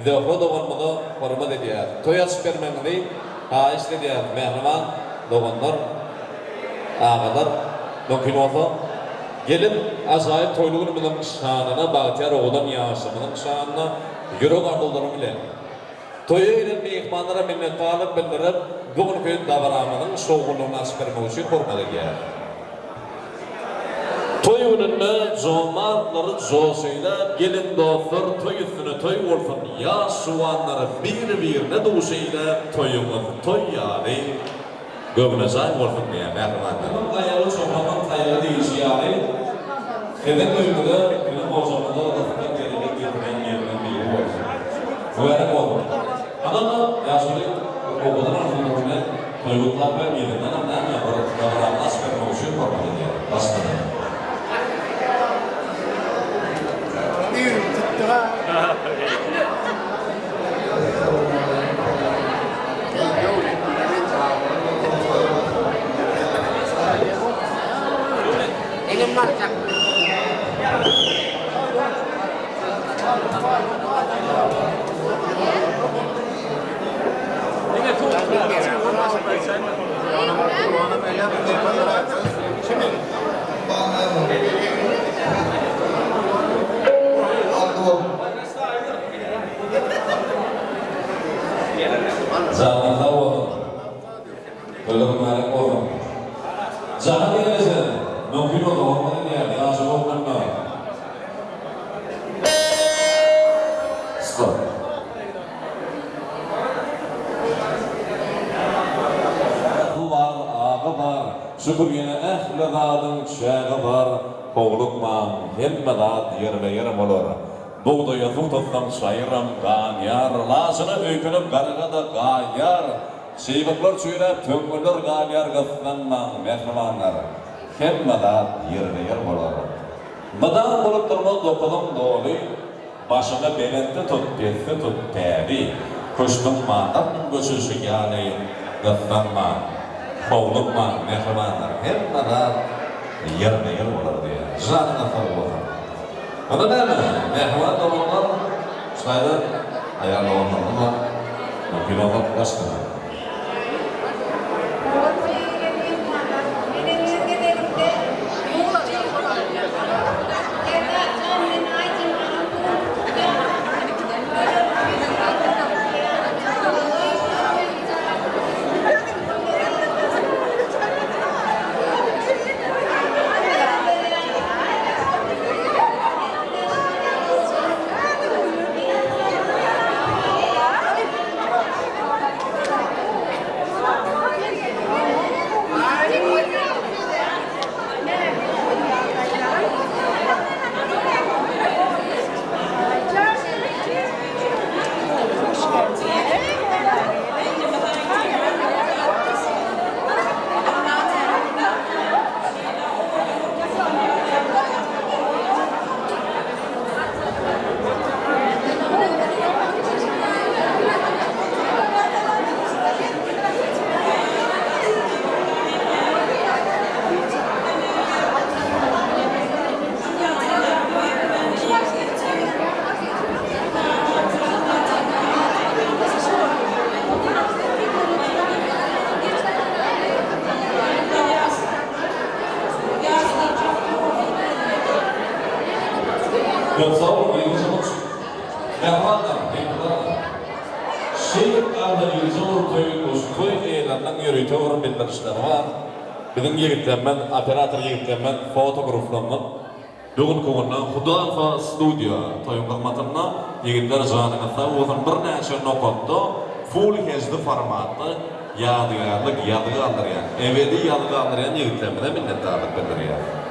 zöhre doğanmını hormat ediyor. Toy açıp vermekli, haiz ediyor. Mehraman doğanlar, ağalar, mümkün olsa gelip azayip toyluğun bilen şanına, Bahtiyar oğlan Yasemin'in şanına yürek ardıldırım bile. Toyu ile mehmanlara minnettarlık bildirip, bugünkü davranmanın soğukluğunu açıp vermek için hormat ediyor. Toy önünde zomarları zosuyla gelin dostlar toy üstüne toy olsun ya soğanları bir doğuşuyla toyumuz toy yani gömüne sahip olsun diye mehmanlar. Ayalı çoğunluğun ayalı değişi yani hedef önünde benim o zamanda da gelecek getiren yerden biri olsun. Bu yarak oldu. Adamlar yaşlı okuldan anlamında toyluklar ve yerinden anlamda davranma asperme oluşuyor korkmadı diye. Aslında. Ingin marcak. Jangan tahu, belum kemarin orang. Jangan dia saja, mungkin orang ini ada langsung mana. Stop. Var, ağı var, şükür yine ehledadın çağı var, kovluk man, hemmedat yerim olur. Buğdayı tutup sayıram ganyar, lasını öykünüp gargada ganyar, şeybikler çöylep töngülür ganyar gıflanman mehrimanlar, hemmedat yerim olur. Mıdan bulup durmaz dokulum dolu, başını belenti tut, defi tut, tebi, kuştum mağdan göçüşü yani gıflanman, kovluk man mehrimanlar, hemmedat yerim olur diye, zanına favur. Ana ne? Mehman doğanlar, sayıda ayar doğanlar var. Mümkün olmak başka. Çok sağ olun, iyi zaman. Merhabalar, merhabalar. Şehir alda yılcı toyun olsun, toy eğlenden yürüyte uğrun bildirişler var. Bizim yigitlermen, operator yigitlermen, fotograflarmen, bugün koğunna Huda Alfa Studio toyun kılmatına yigitler zanınızda uzun bir neçe nokotda full HD formatlı yadigarlık yadıgandır yani. Evveli yadıgandır yani yigitlermene minnettarlık bildir yani.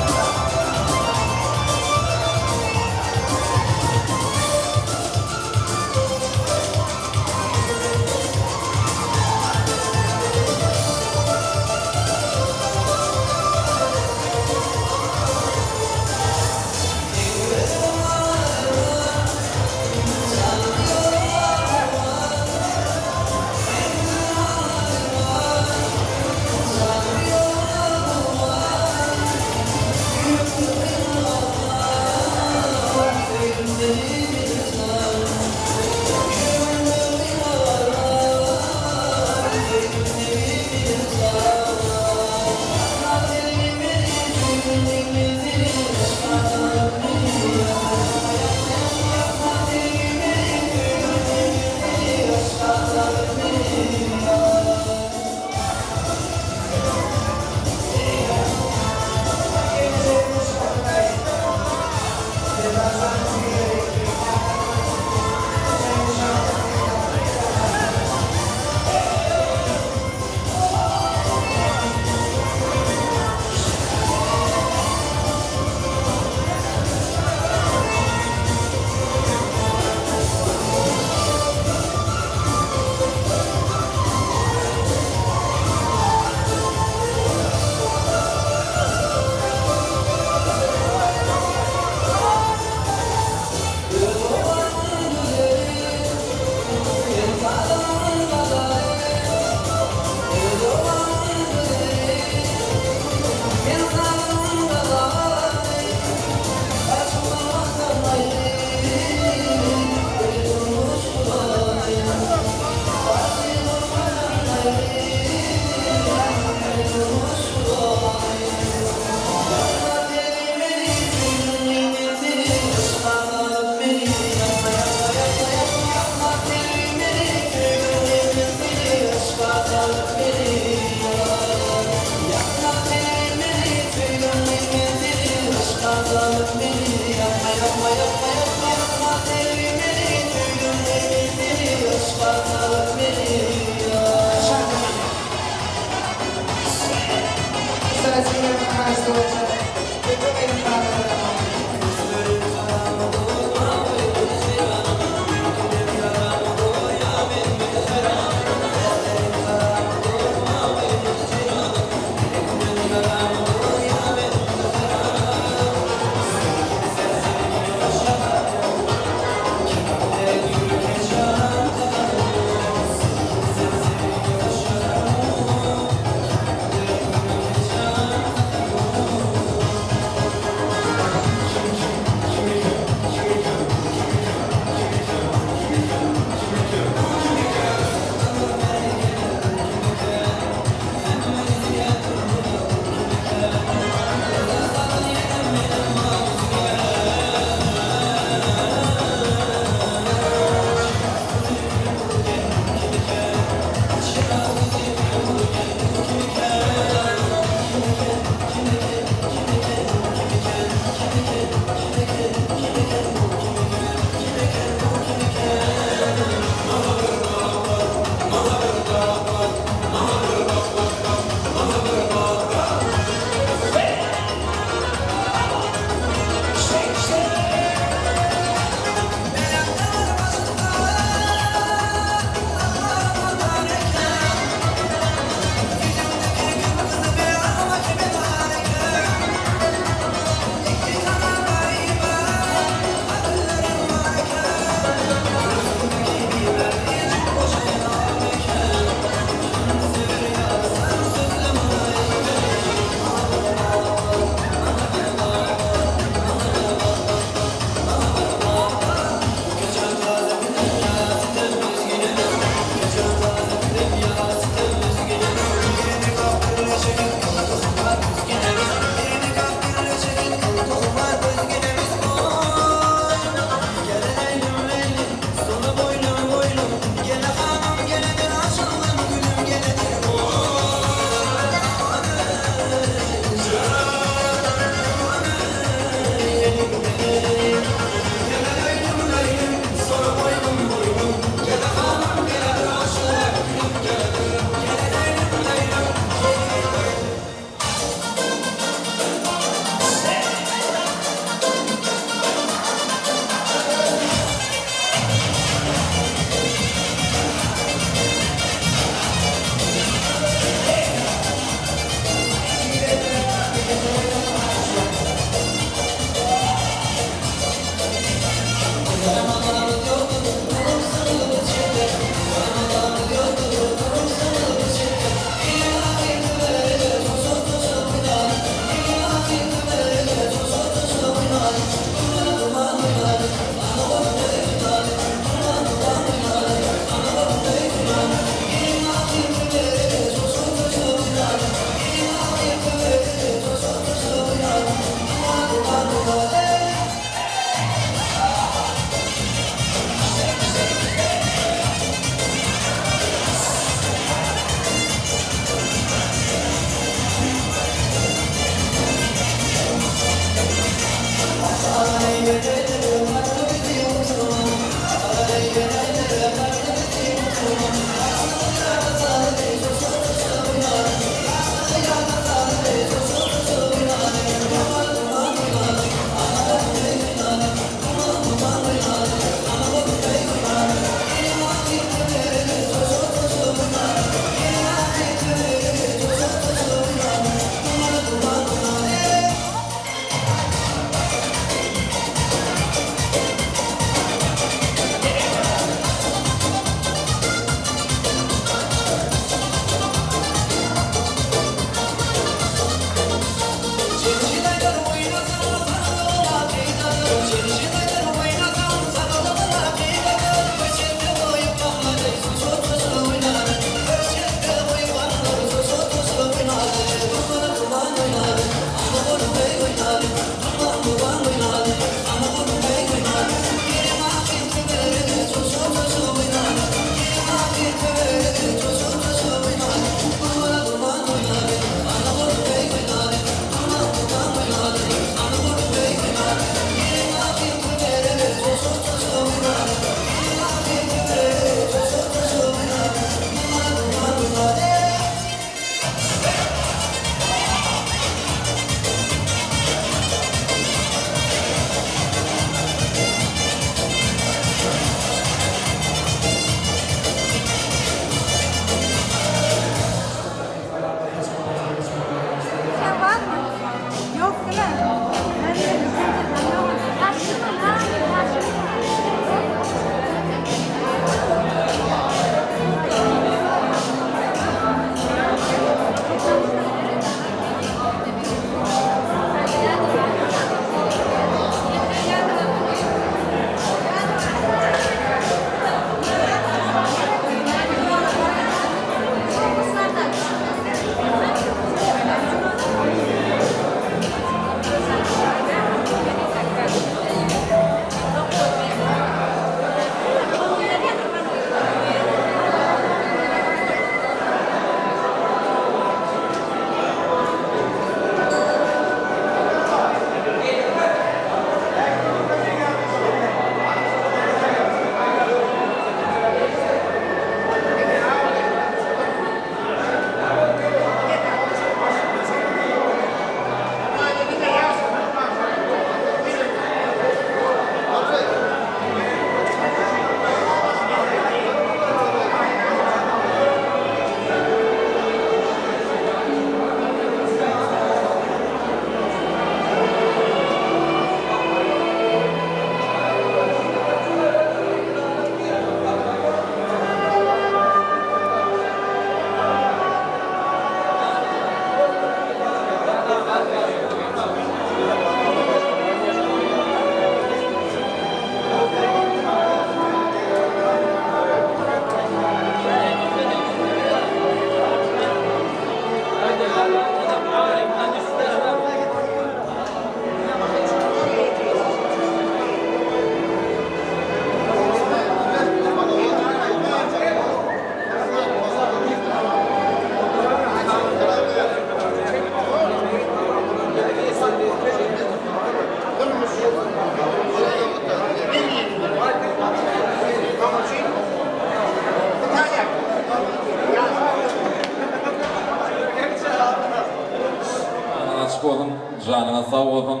sağ olsun.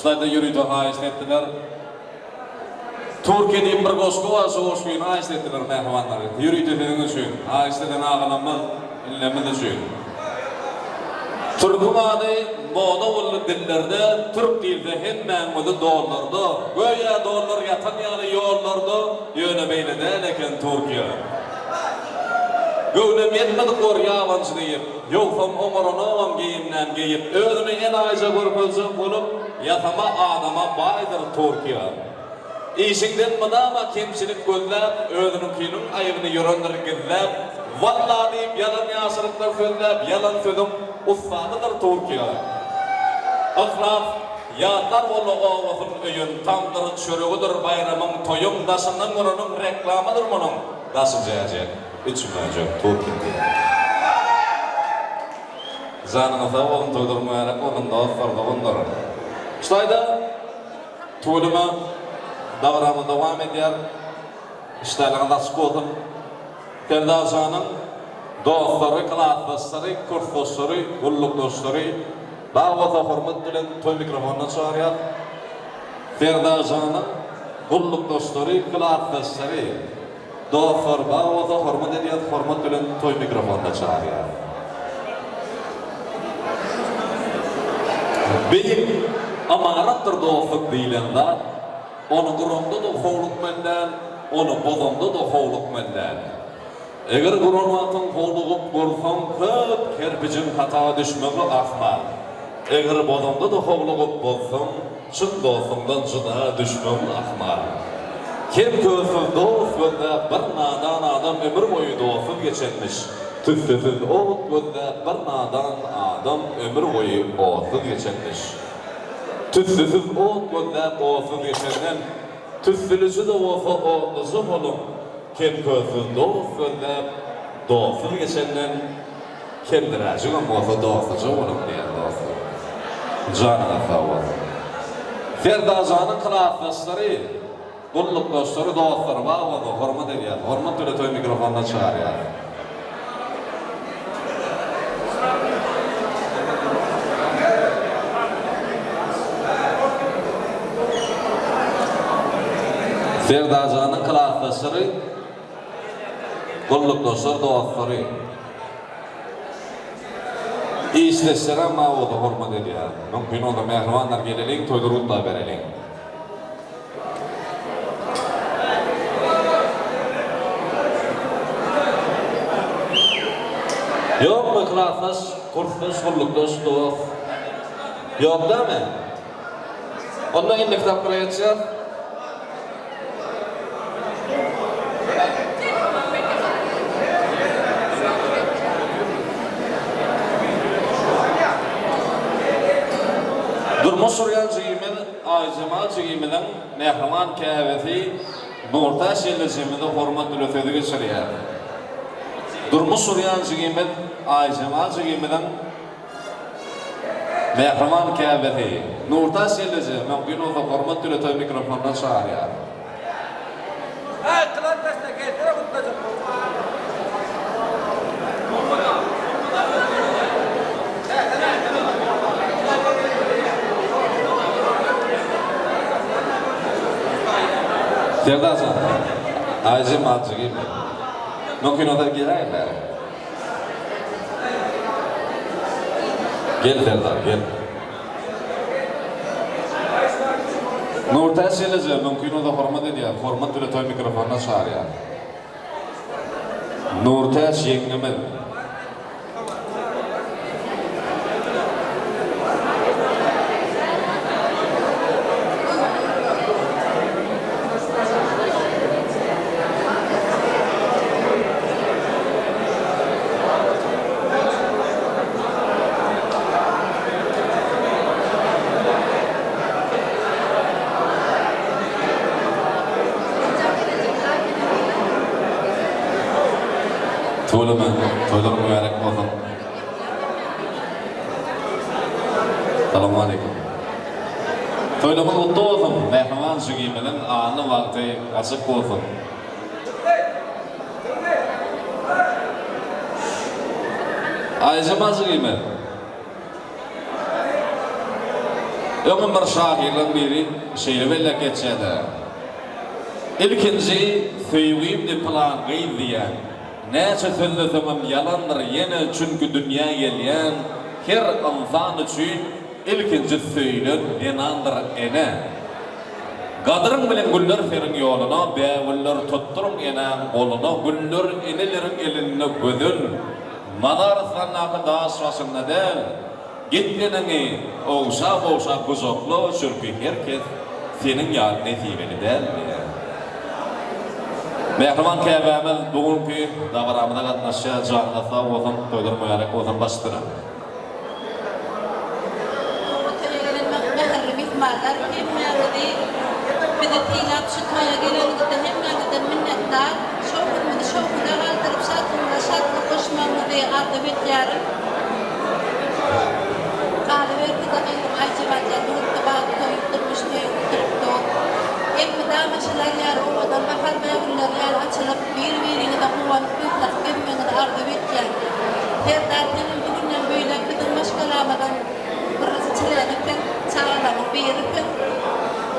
Şurada yürüdü hayst ettiler. Türkiye'de bir Moskova soğuşuyun hayst ettiler mehmanları. Yürüdü dediğiniz için. Hayst eden ağlamaz, inlemez için. Türk'ün adı moda ulu dillerde, Türk dilde hemen moda doğulurdu. Göya doğulur yatan yani yollardı, yöne beylede leken Türkiye. Gövlem yetmedi kor yavancı deyip, yoksam omurunu giyimden giyip, özünü en ayca görpözü bulup, yatama adama baydır Türkiye. İşinden mınama kemçilik gözlep, özününkinin ayıbını yüründür gizlep, valla deyip yalan yaşırıklar söylep, yalan sözüm ustadıdır Türkiye. Akraf, yatlar olu oğuzun öyün, tamdır çürüğüdür bayramın toyum, daşının bunun reklamıdır bunun. Daşın cayacak, içmeyecek Türkiye. Zanınıza oğun toydurmayarak onun da farda bunları. İştayda, tuğluma, davramı devam eder. İştaylarına nasip olun. Terdazanın dostları, kılaatdaşları, kurt dostları, gulluk dostları, davata hürmet bilen toy mikrofonuna çağırıyor. Terdazanın gulluk dostları, kılaatdaşları, dostlar, davata hürmet ediyor, hürmet bilen toy mikrofonuna çağırıyor. Benim amanattır dostluk deyilende, onu gurumda da hoğluk menden, onu bozumda da hoğluk menden. Eğer gurumatın hoğluğup görsem köp kerpicin hata düşmemi ahmal. Eğer bozumda da hoğluğup bozsam, çın dostumdan çıda düşmemi ahmal. Kim kösüz dost gözde bir nadan adam ömür boyu dostuz geçenmiş. Tüssüz oğut gözde bir nadan adam ömür boyu oğutsuz geçenmiş. Tüssüz oğut gözde oğutsuz geçenden, tüssülüsü de olsa oğutlusu olun. Kim kösüz dost gözde dostuz geçenden, kimdir acıgın olsa dostlucu olun diyen dostum. Canına sağ olsun. Ferdazanın kılaatdaşları, gulluk dostları, dostları var oldu, hürmet ediyor. Hürmet öyle toy mikrofonuna çağırıyor. Ferdazanın kılaatdaşları, gulluk dostları, dostları. İşleşlere ma oldu, hürmet ediyor. Mümkün oldu, mehribanlar gelelim, toydurut da verelim. Yok mu kılaatdaş, kurtdaş, gulluk dost, dost? Yok değil mi? Ondan indi kitaplara yetişer. Durmuş Suryan Cigim'in, Aycemal Cigim'in mehriman kâveti, Nurtaş Yeli Cigim'in hürmet ülötüydü geçiriyor. Durmuş Suryan Cigim'in, Aycemal Cigim'in mehriman kâveti, Nurtaş Yeli Cigim'in mümkün olsa hürmet ülötüydü mikrofonuna çağırıyor. Kılaatdaşlar getir, kutlayacak. Ferdazan, Aycem Alcı gibi. Mümkün o da girerler. Gel Ferdaz, gel. Nurtaş Yelici, mümkün o da hürmet ediyor. Hürmet öyle toy mikrofonuna çağırıyor. Nurtaş yengemiz. Toylum mübarek olsun. Selamun aleyküm. Toylumun mutlu olsun. Mehriman Cigim'in anı vakti açık olsun. Aycemal Cigim'i. Ömür bir şahirden biri şeyle belle geçedi. İlkinci söýügim de plan gıydiyen. Näçe söllesem yalandır yine çünkü dünya gelýän her insan üçin ilkinji söýlen ýanandyr ene. Gadryň bilen güller serin ýoluna, bäwiller tutturyň ene goluna, güller enelerin eline gödün. Madar sannaky daşwasyna del. Gitdiňi owşa guzoklu çürpi herkes senin ýaly netibeli delmi? Mehriman käbämiz bugünkü dagramyna gatnaşýan janysa ozan toýdurmaýarak ozan başdyra.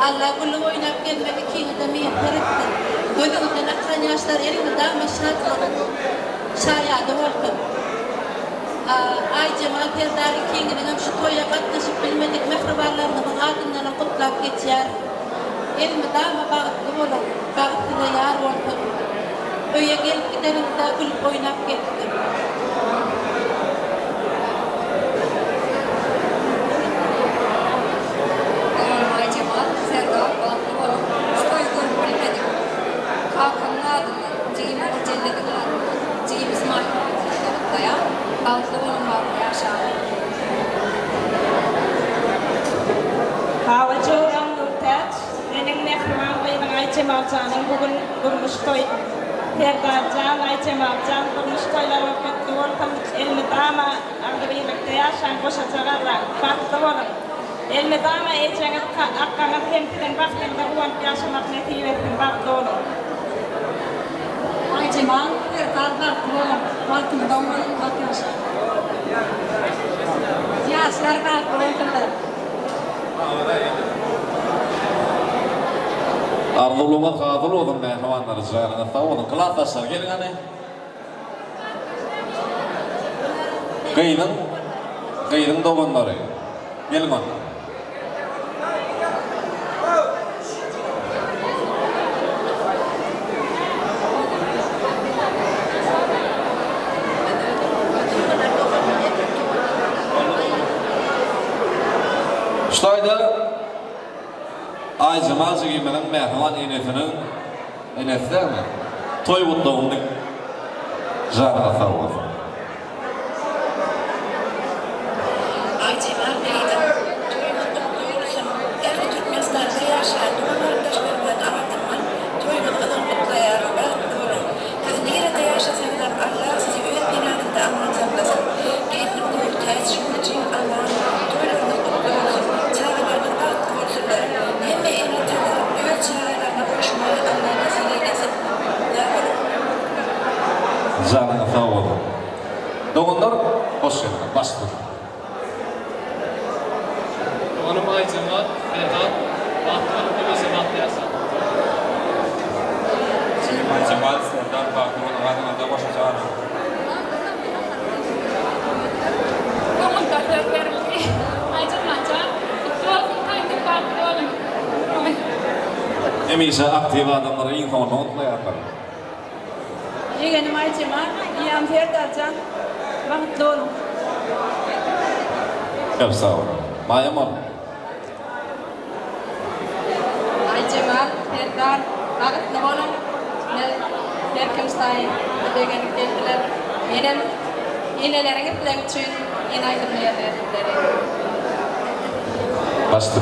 Allah kullu oynap gelmek ikini de miyet gerektir. Gözümden aksan yaşlar elini dağma şartladım. Şayadı olkun. Ay Cemal Perdar ikinin şu toya katlaşıp bilmedik mehribarlarının adından kutlap geçer. Elimi dağma bağıtlı olur. Bağıtlı da yar olkun. Öye gelip gidelim de kulüp oynap gittim. Havajoran Nurtaç, benim mehriman benim Ayçem Alcan'ın bugün durmuş toy. Terdarcan, Ayçem Alcan durmuş toyları kutlu olsun. Elmi dama arada birlikte yaşayan koşacaklar. Farklı olun. Elmi dama eğeceğiniz akkanın hemkiden baktığında ulan yaşamak netivesin farklı olun. Ayçem Al, Terdar farklı olun. Farklı olun, farklı yaşayan. Yaşlar farklı olun. Arzuluğa kabil olun mehrimanlar janyna sag bolun. Klassdaşlar gelin hany. Gıydyň doganlary. Gelin hany. Şoýda Ayjymaz gymyň mehriman enesini toy gutlagyny janyna sag bolun. Ayçemal Bey'den toymakta duyurusum. Erli Türkmenistan'da yaşayan arkadaşlarımdan anlatımın toymaktadan kutlayarı bağlı olun. Siz nerede yaşasanlar Allah sizi öz binanında anlatamazsın. Keyifli Nurtaç için Allah'ın toylarını kutlu olsun. Çağrılarını bağlı olsunlar. Hem de enatalar öz çağrılarına koşmayı Allah nasip eylesin. Janyna sag bolun. Doganlar hoş geldin. Başdyr. Hanım Aycemal, Ferhat, Bahtiyar, Ömese Bahtiyarsan. Selim Aycemal, Serdar Bakır'ın adına da koşacağım. Oğlum da verildi. Aycemalca. Doğru kaydı farklı olun. Emise aktiv adamlara infonu unutmayarlar. Yeğenim Ayçemal, iyam Terdarcan, vakitli olun. Çok sağ olun. Mayamon. Aycemal, Perdar, vakitli olun. Herkim sayın, ödegen geldiler. Benim inelerine bilen için inaydın yerlerleri. Başdyr.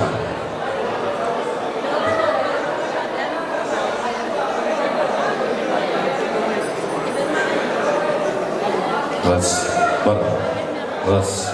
Ras.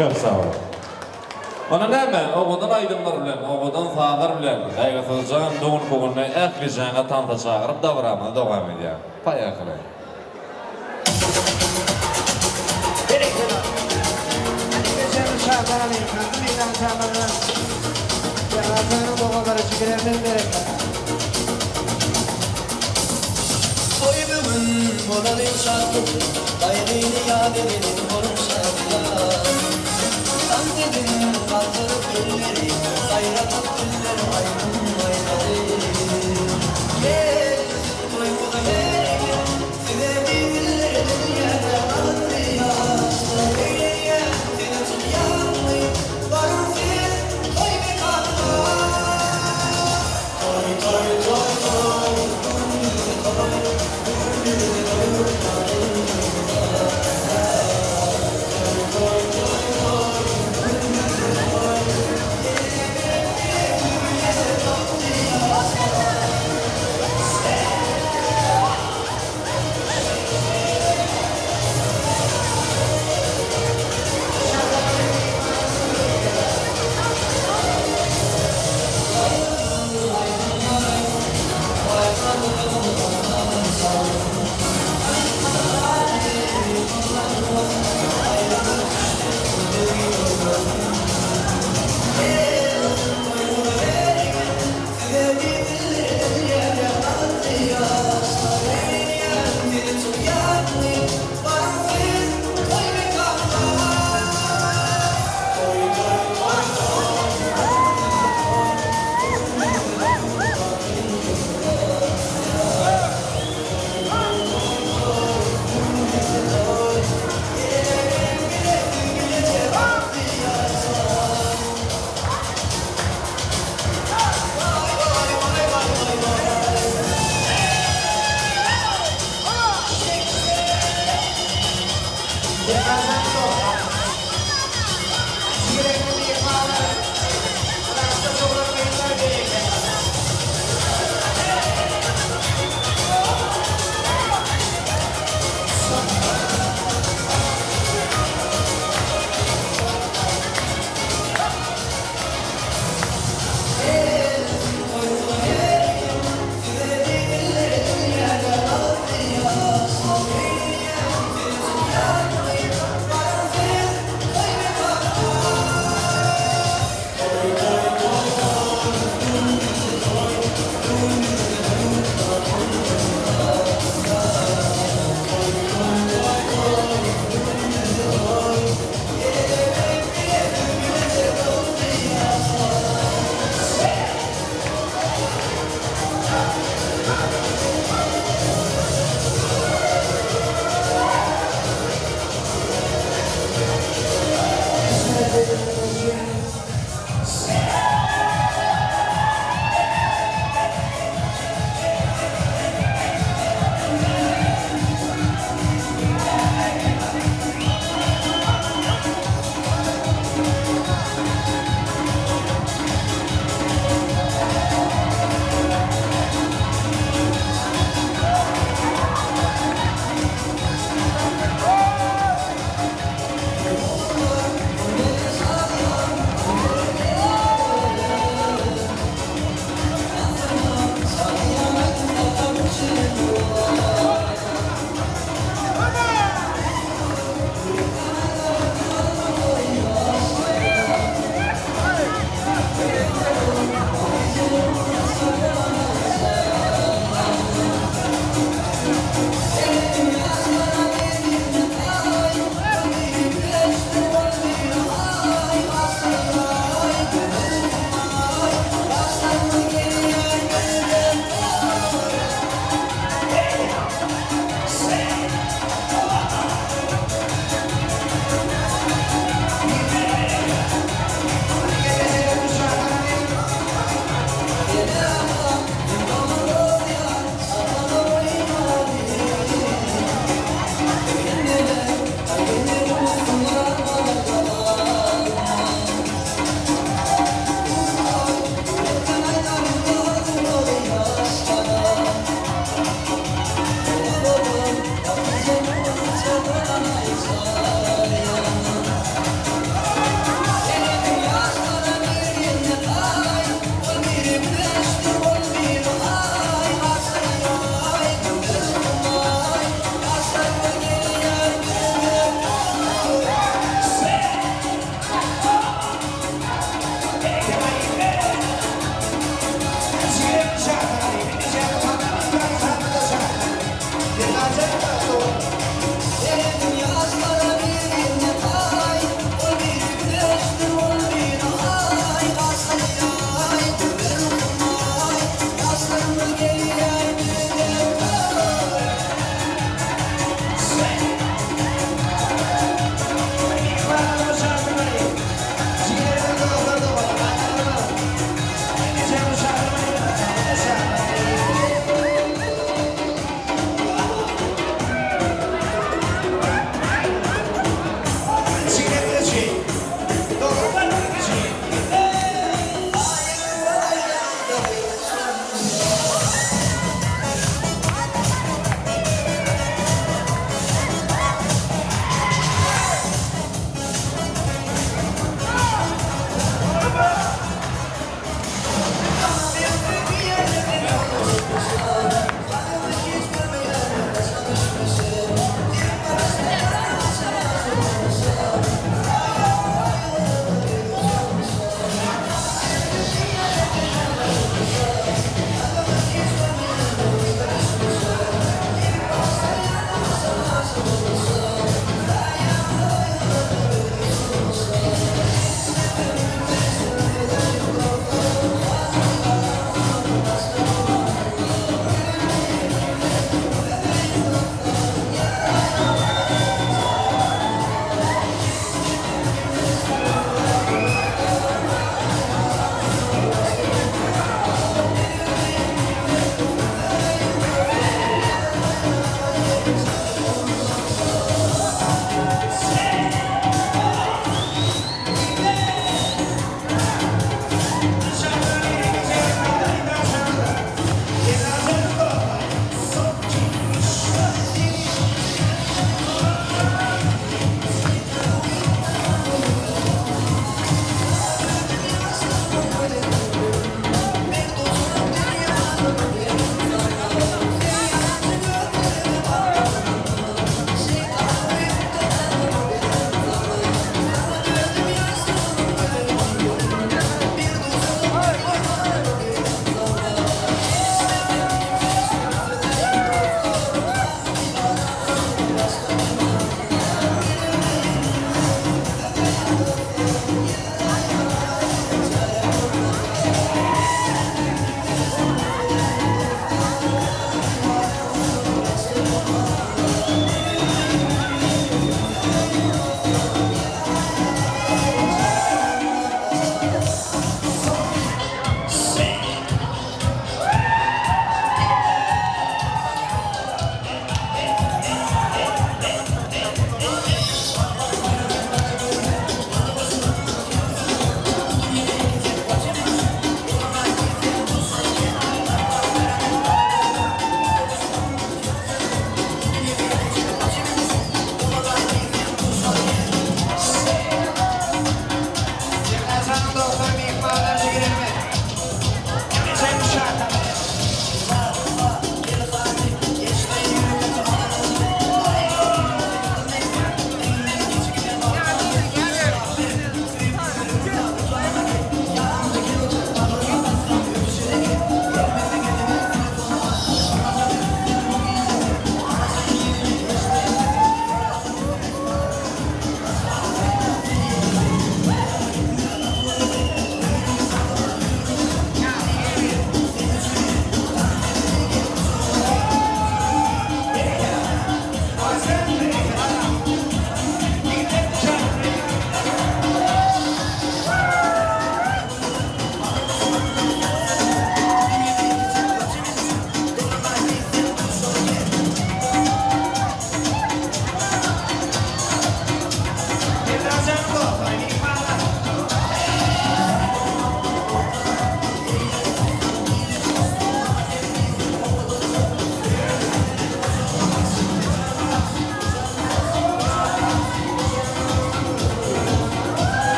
Çok sağ ol. Ona näme? Oğudan aydınlar bilen, oğudan sağlar bilen, gaýgatyljan dogun bugünne ählijaňa tanta çagyryp dagramyny dowam edýär. Paýakyly. Soyumun modanın şarkı Daireni yad edelim onun şarkıya Tam dedim kaldırıp elleri Sayratıp dilleri aydın aynalı Gel soyumu da gel Size dilleri dünyada anlıyor Söyleye seni tutuyalım Varım siz koy be kalma Toy toy toy toy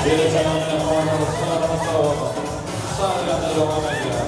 Yine selamına koymalı, sınırını sağlamak. Sağlayanı devam ediyor.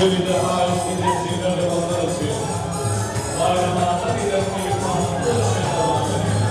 Köyde ait gidesiyle onlar için bayramlarda gidermeyi mahmutlu için devam ediyor.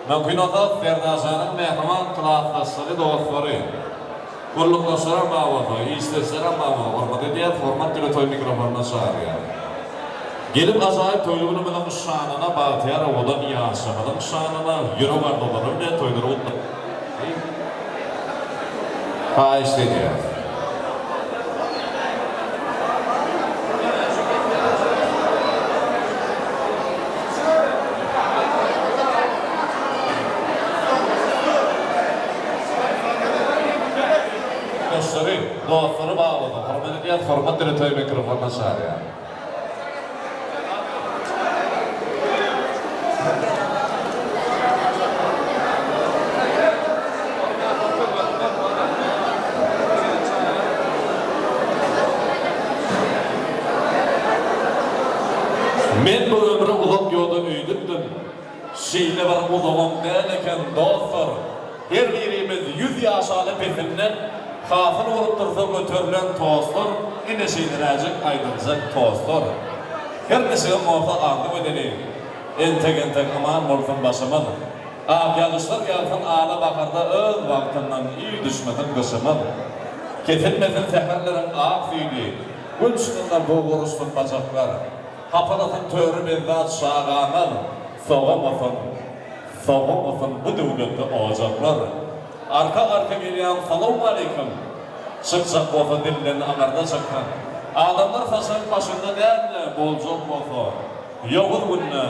Mümkünatı Ferdazan'ın mehman kılafasları dostları. Kulluklaşara mağabatı, istesere mağabatı. Orada diye format dili toy mikrofonuna çağırıyor. Gelip azayip toylugunu bilen şanına batıyar oğlan yaşamadın şanına yürü var dolanır diye toyları oldu. Ha işte diyor. Dostları, dostları bağladı. Hürmet ediyat, hürmet ediyat mikrofonuna çağırıyor. Men bu ömrü ulak yolda öydündüm. Şeyle var ulağım derleken dostlar. Her birimiz 100 yaşalı betinden kafın olup dursa götürülen tostlar, yine şeyleracık aydınacak tostlar. Her nesine muvaffak andım edelim. Entek aman morfun başımadı. Ağabeyalışlar yaltın ağla bakarda öz vaktinden iyi düşmedin kısımın. Ketilmesin seferlerin ağ fiydi. Gün çıkınlar bu vuruştun bacaklar. Kapalatın törü bezat şağanal. Soğumasın bu devlette olacaklar. Arka gelen salamu aleyküm. Çıkacak olsa dillerini anarda çıkan. Adamlar saçın başında derle bolcuk olsa. Yoğun gününe,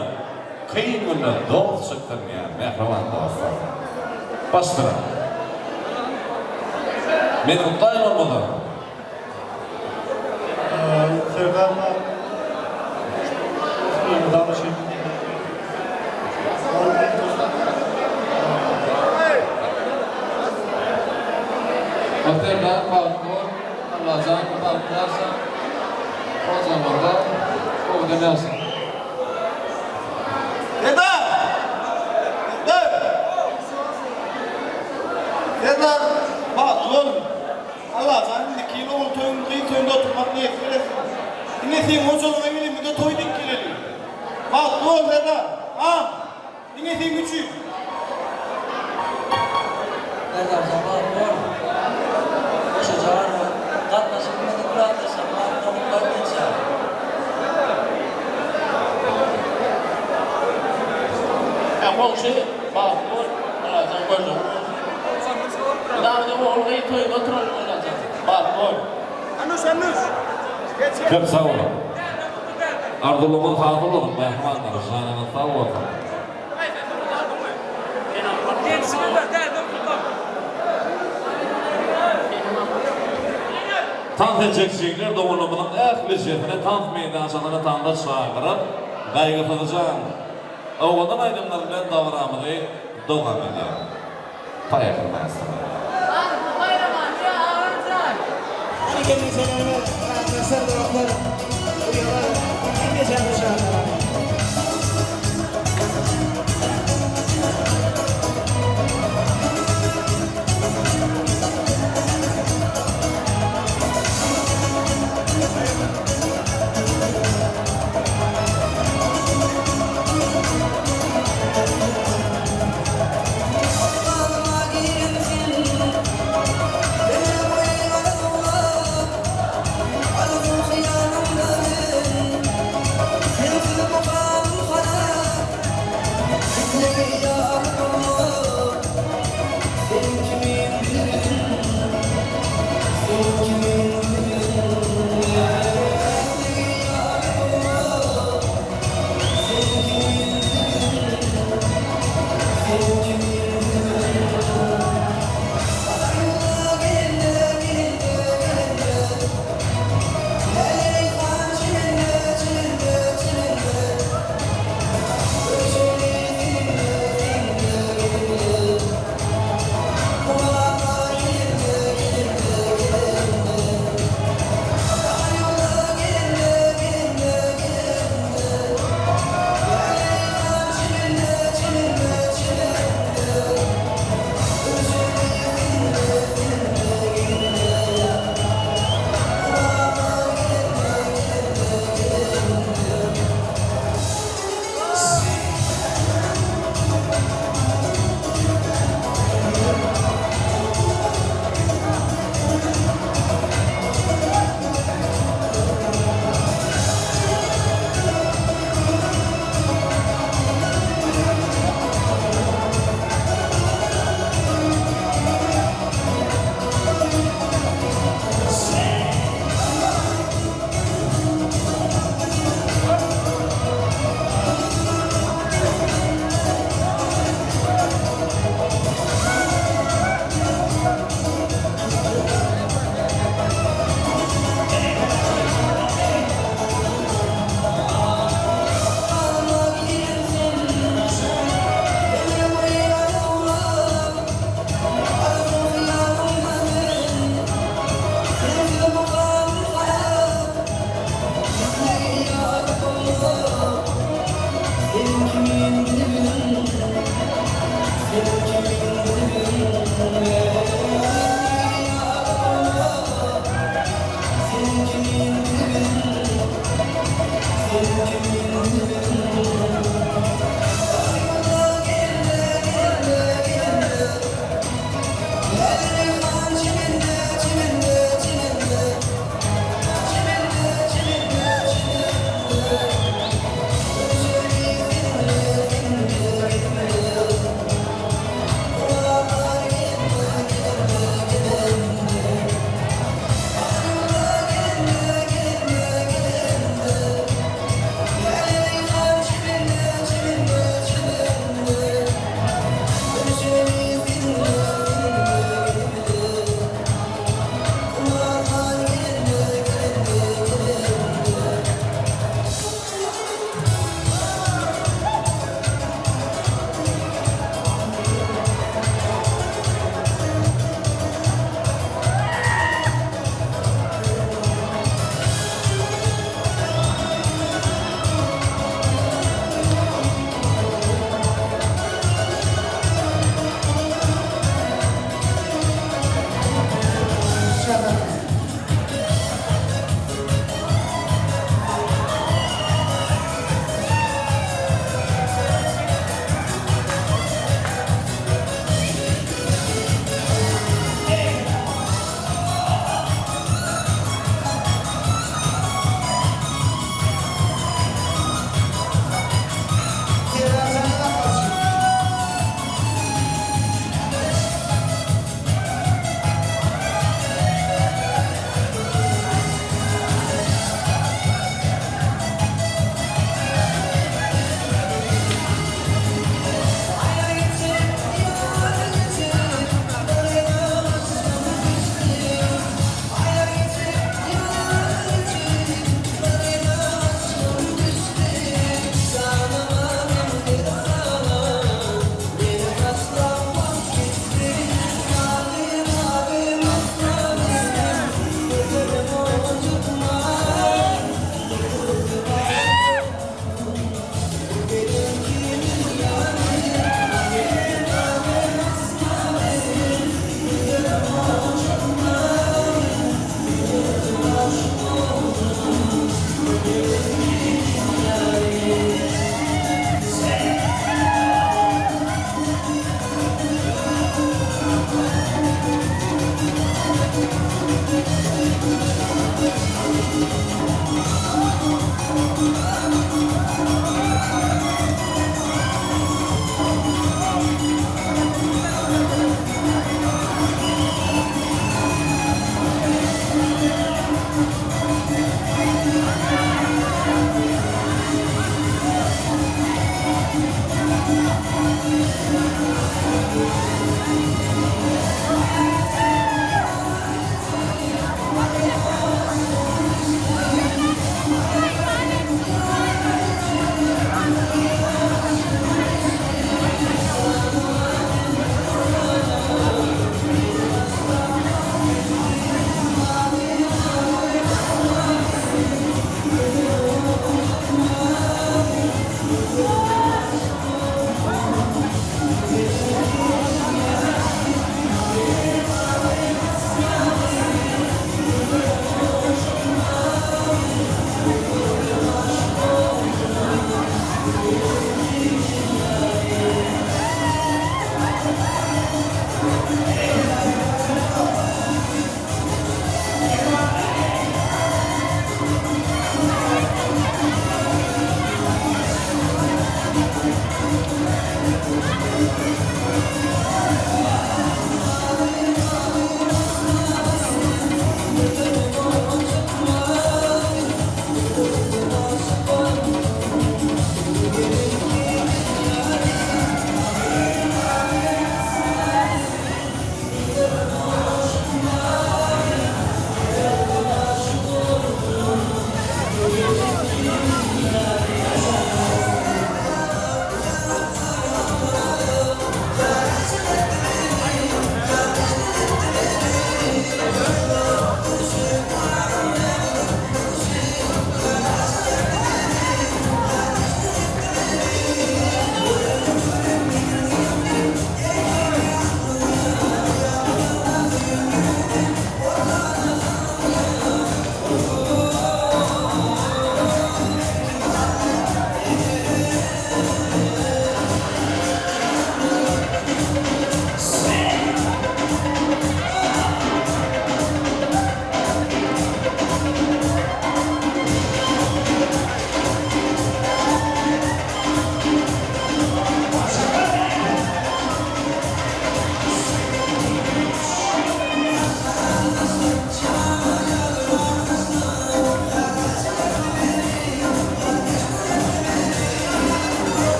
kıyın gününe doğru çıktın ya. Mehravan dostlar. Bastıra. Men uttayım olmalı. Sevdanlar. Danışayım. Otelden kalkıyor, Allah'tan kalkarsan o zaman da o demezsin. Yeter! Yeter! Bak oğlum. Allah senin de kilo köyünde oturmak niyet veresin. Yine sen hocalığa gelin de toyduk gelelim. Bak oğlum yeter! Ha? Yine sen küçük. Yeter zaman var. Koşacağım. Katlaşımızı bıraktırsam konuklar geçer. Komşu, bak oğlum, Allah'tan koydum. Daha da oğlum toy oturalım olacak. Bak oğlum. Anus. Çok sağ olun. Ardılımın hatır olun, mehmanları, şanını sağ olun. Tant edeceksinler doğumlumunun ehlijetine tant meydanslarına tanda çağırıp gaygıtılacağım. Oğlanın aydınlarından davranmalı doğan ediyor. Payakılmaz. Şekerin selamı, arkadaşlar da baklar. Uyuyorlar. En geçen dışarıda. I'm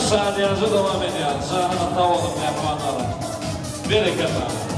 saniyası devam ediyor. Zahmet tavalım mehmanlara. Bereketler.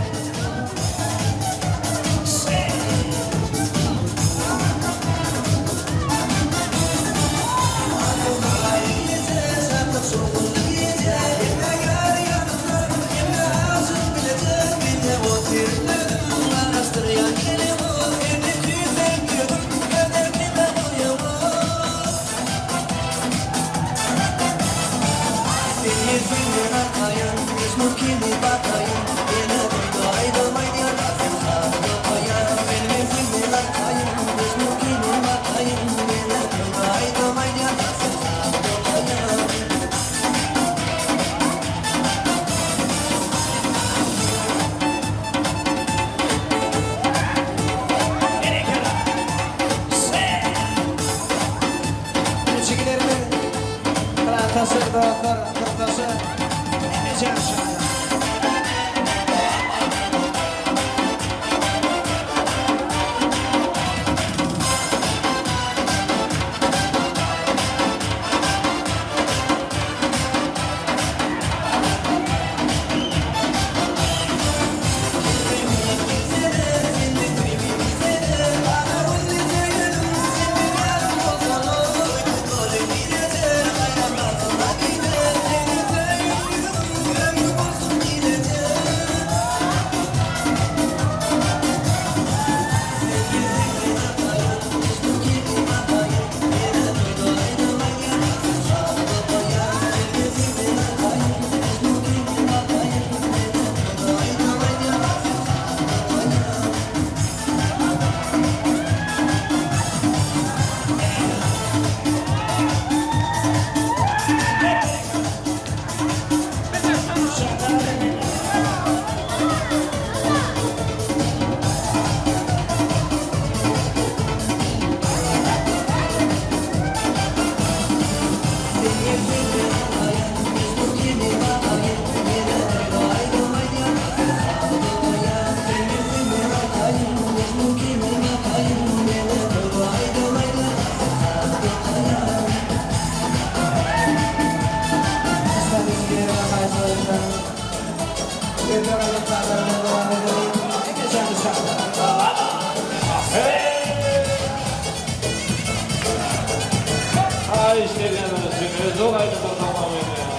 Ay işte gelmesiniz, olaydı da tamam ediyor.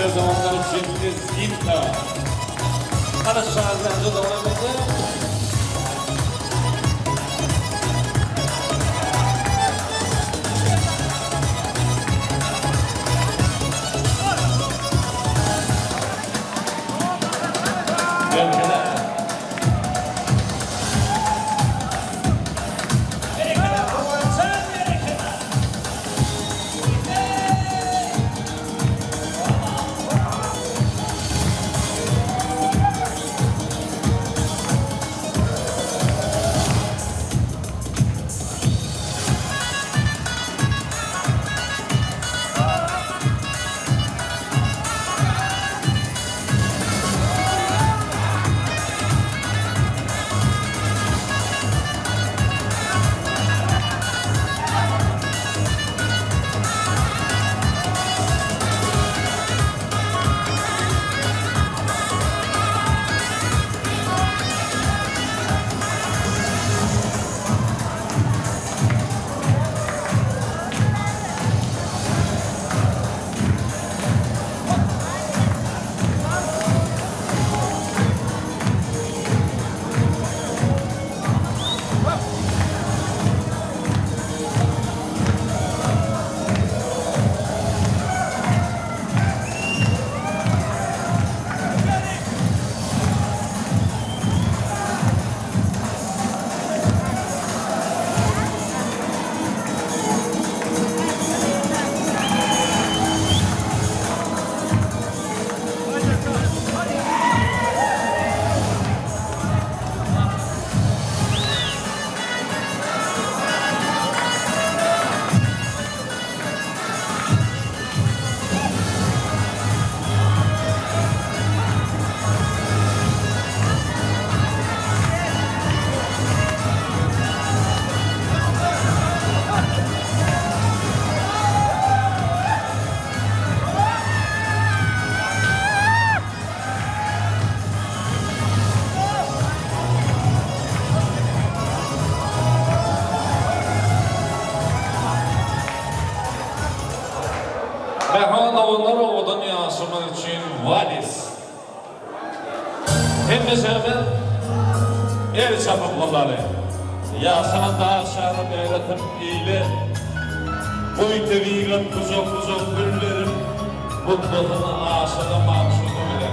Şimdi zamanlar için İzginta. Arkadaşlarımızla devam edelim. Belgeler. Mehman avunları o dünyasının için valis. Hemiz hemen el çapıkları. Yasana da şarım eyletim ile. Boy teviğim kuzok güllerim. Mutluluğunu aşıda maksudu bile.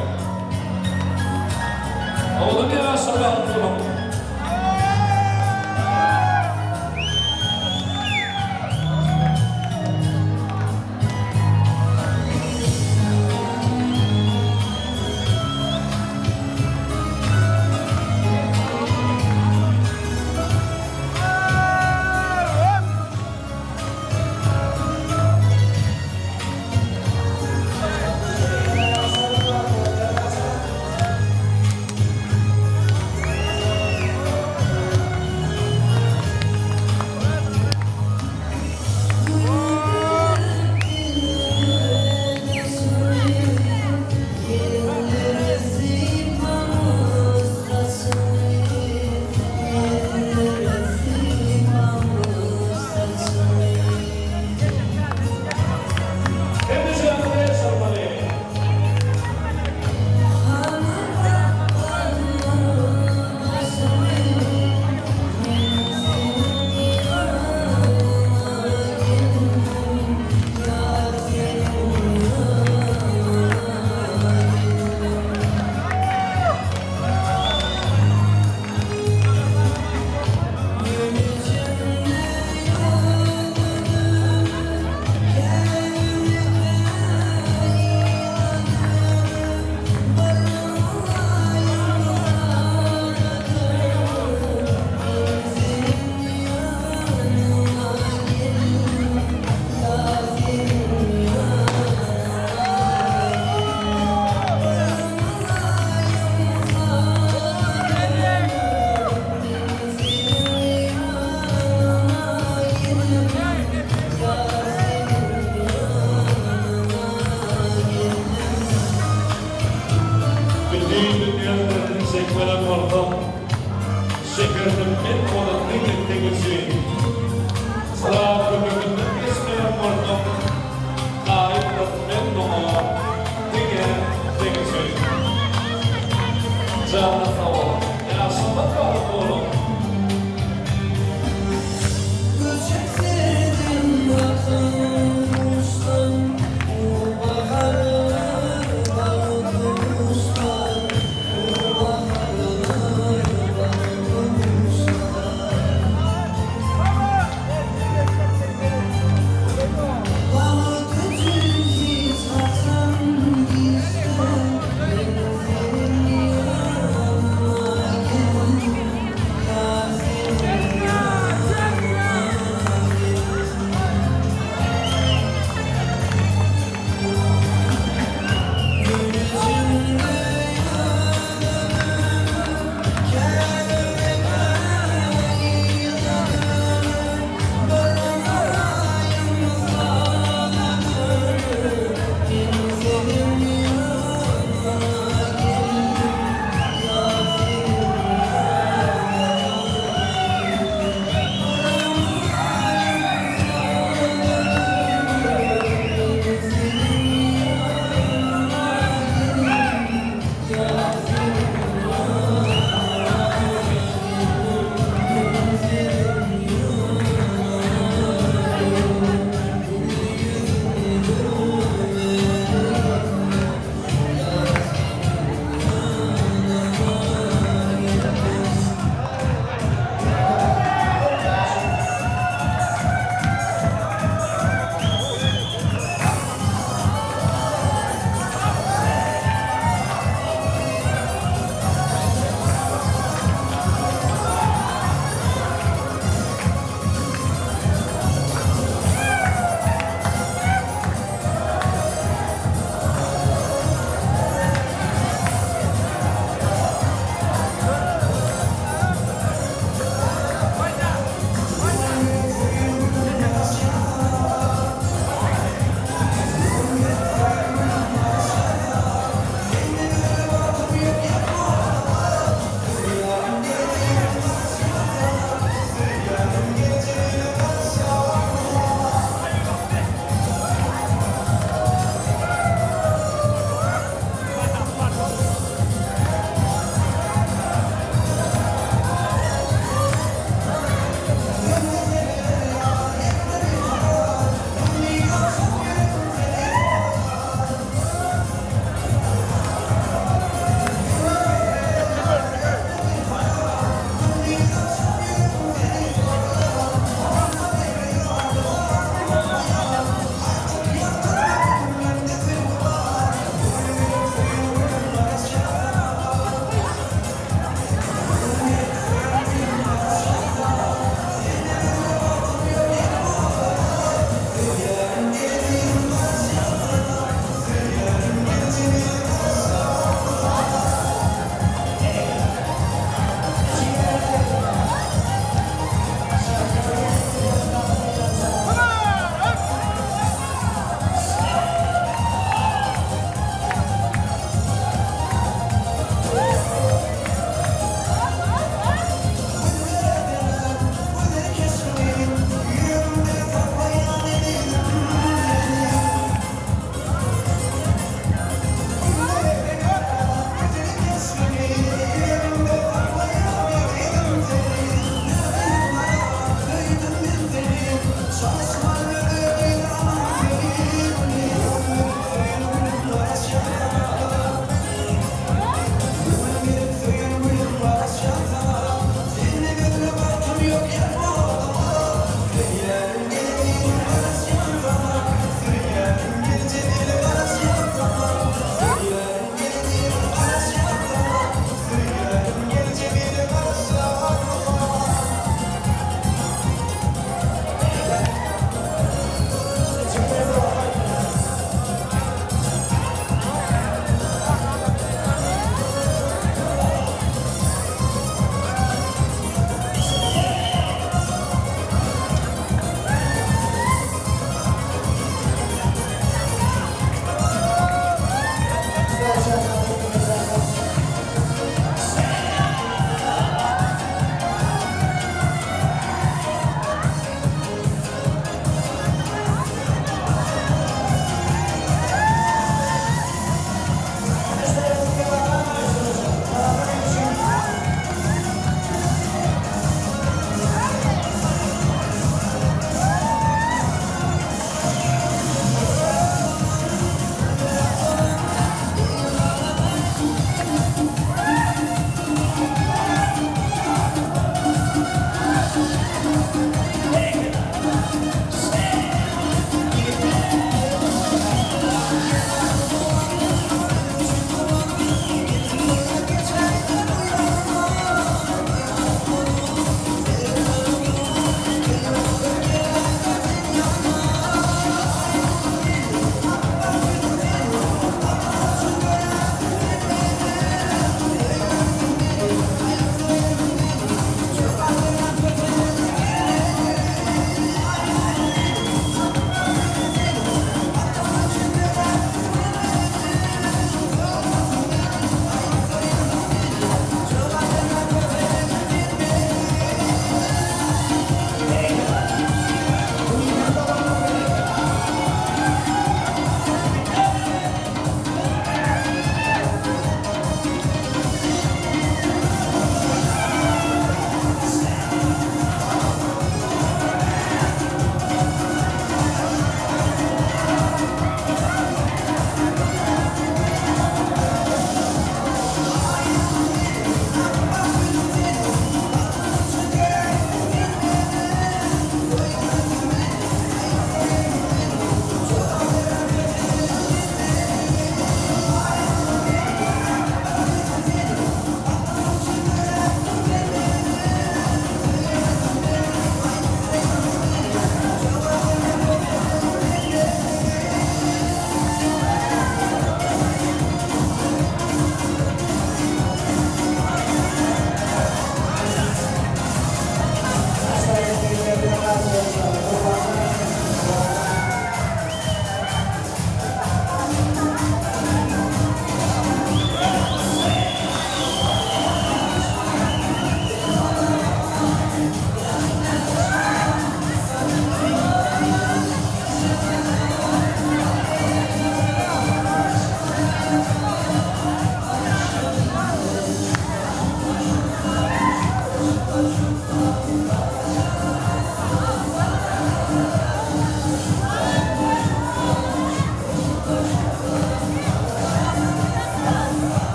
O dünyasını hatırlam.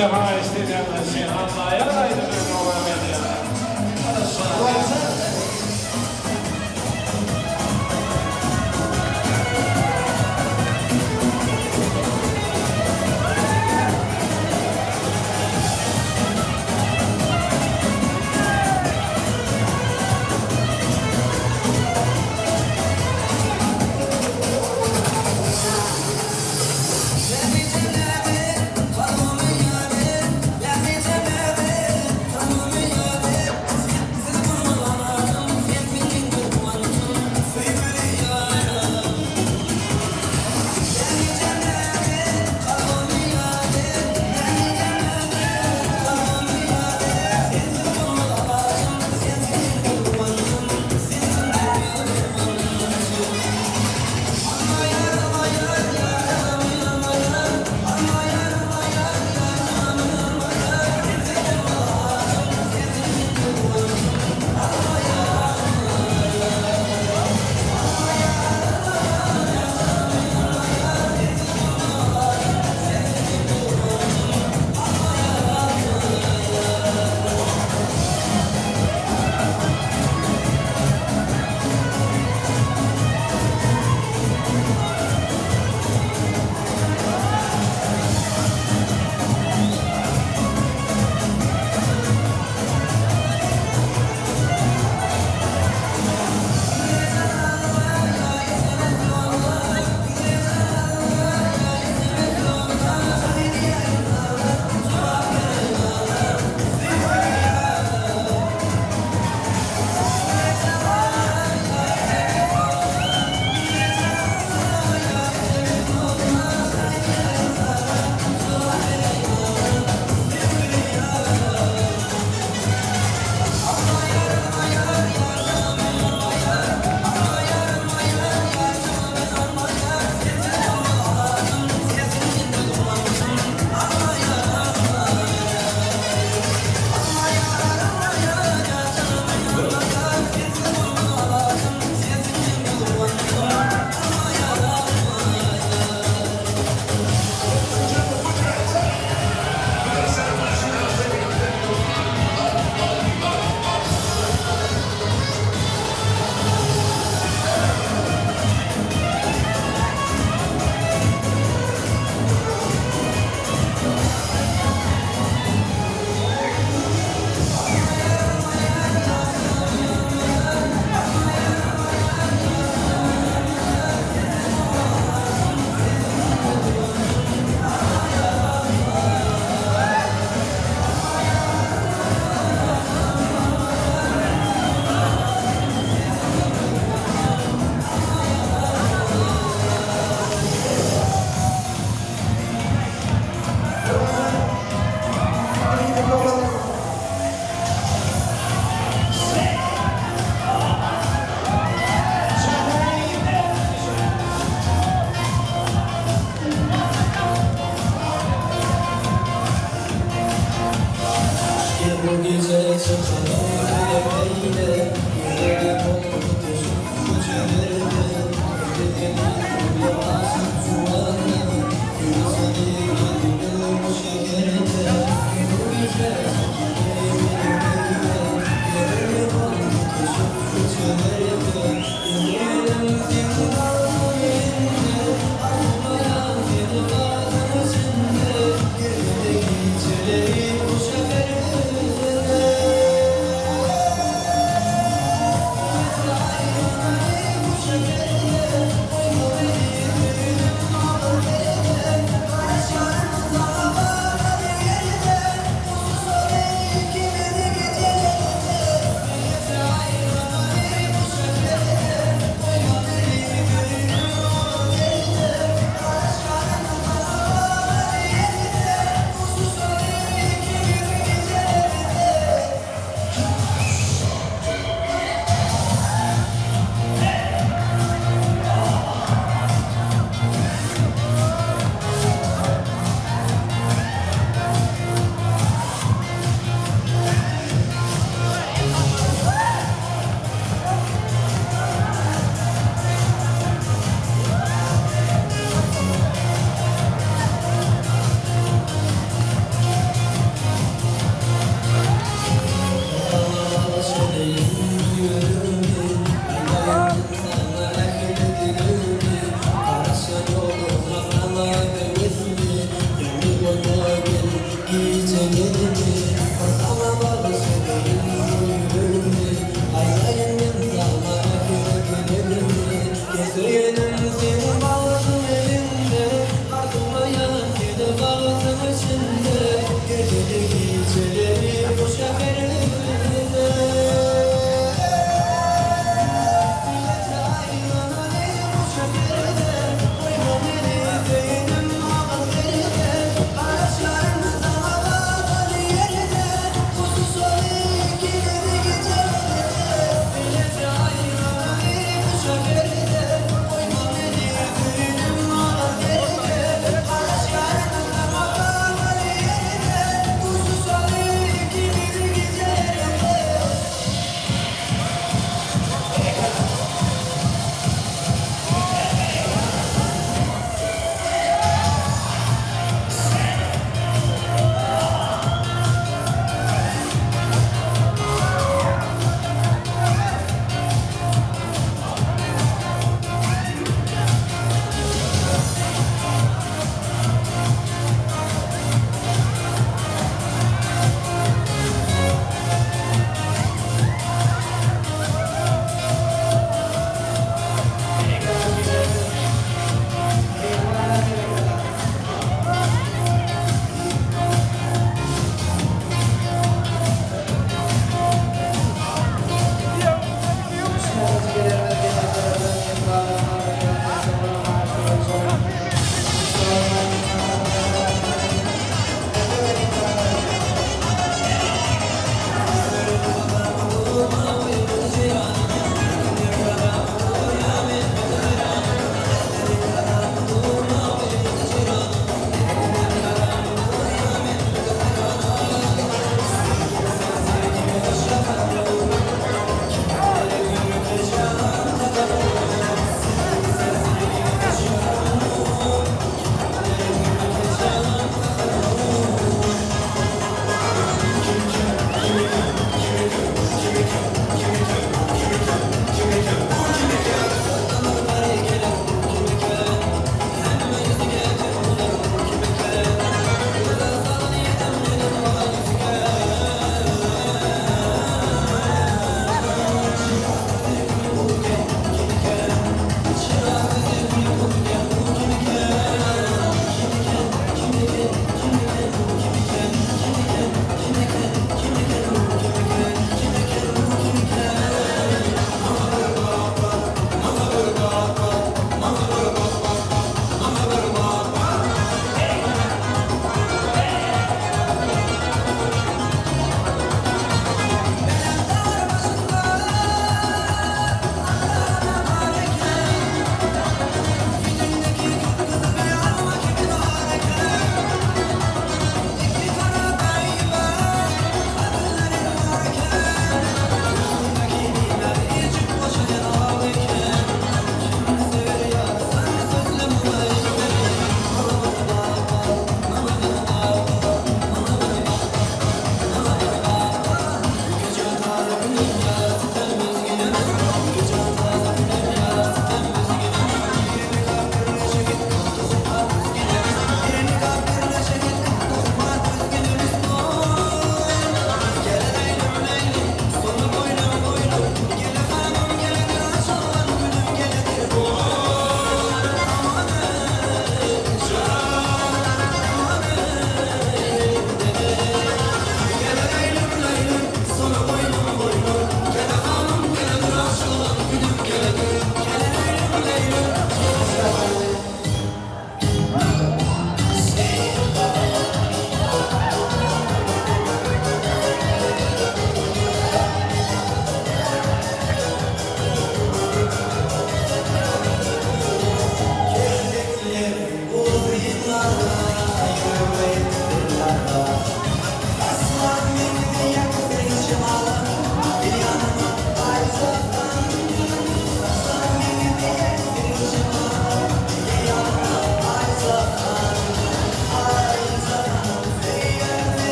defa istediğimden şey Allah'a yaraydı ben olamam ya.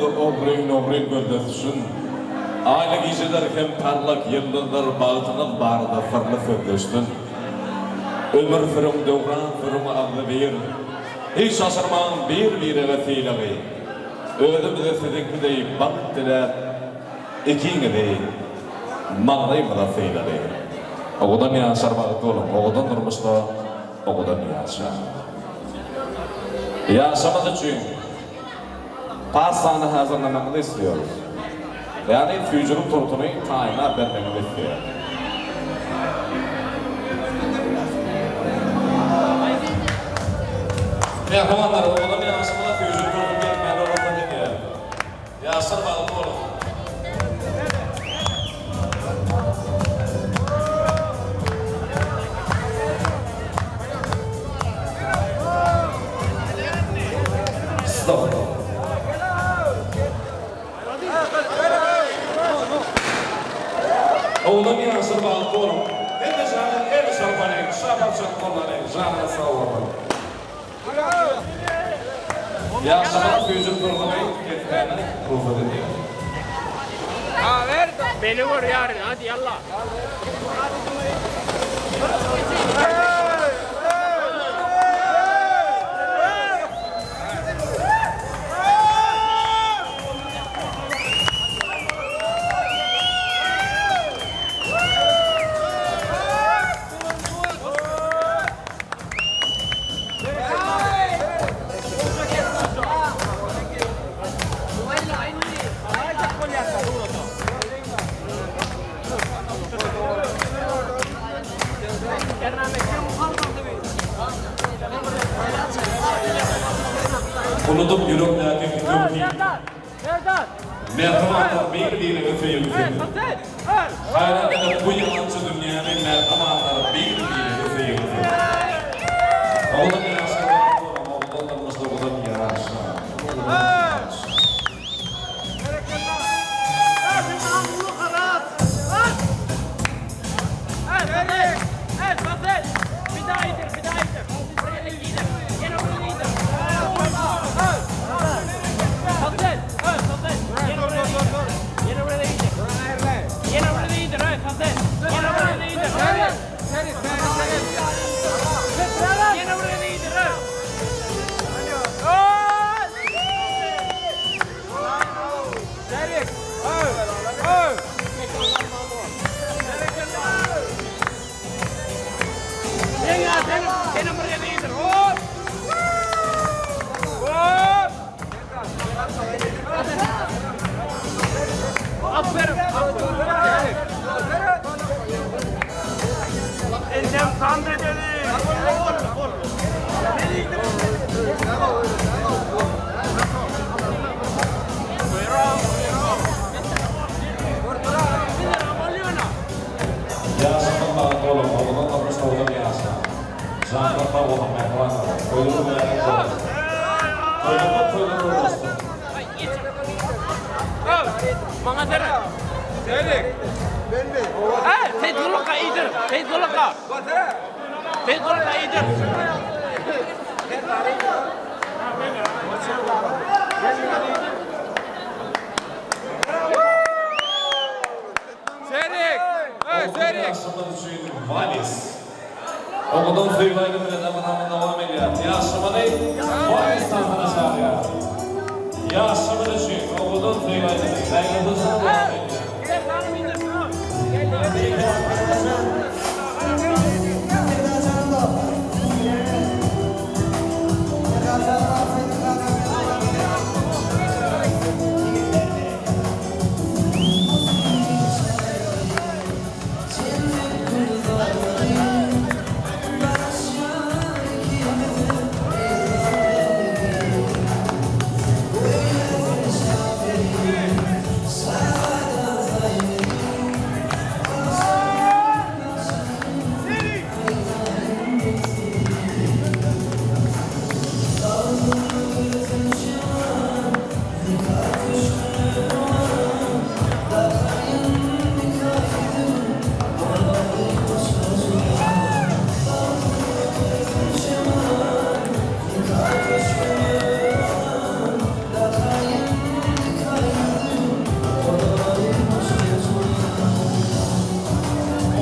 ömrümde obreyn göldesin. Aile geceler hem parlak yıldızlar bağıtınıp barda fırlı fırlıştın. Ömür fırım devran fırım ağlı bir. Hiç asırman bir eve fiileği. Ödüm de sedekli deyip bak diler. İkiğini deyip mağrayım da fiileği. Oğudan yasar bağıtı olun. Oğudan durmuşta oğudan yasar. Yaşamadı çünkü pastanı hazırlamanı istiyoruz. Yani fücurun tortunu tayına vermeni bekliyor. Mehmanlar oğlum yansımına fücur tortunu gelmeli orada dedi. Yasır bağlı oğlum. Stop. Oğlum yansır bağlı oğlum. Hem de canın el sarpanı, şabat çatmaları, canın sağ olun. Yansımına fücur tortunu getirmeni ruhu dedi. Ha ver. Beni vur yarın hadi yallah. Unutup yüreklerdeki gömleği. Merhamatlar bir öteye götürdü. Hayran edip bu yalancı dünyanın merhamatları bir öteye götürdü. Oğlum yarası var, oğullarımızda oğlum yarası. Yasaman bağlı oğlum, oğlum olmuşta oğlum yasa. Zanlıkta oğlum mehvanlar, ölümü merak oğlum. Ölümü olsun. Bana dere. Selik. Fethullah iyidir. Fethullah. Fethullah iyidir. Selik. Selik. Yaşamadı çünkü valis. Oğlum Feyvay'la bile devam ediyor. Yaşamadı valis tahtına çağırıyor. Yaşamadı çünkü oğlum Feyvay'la bile devam ediyor.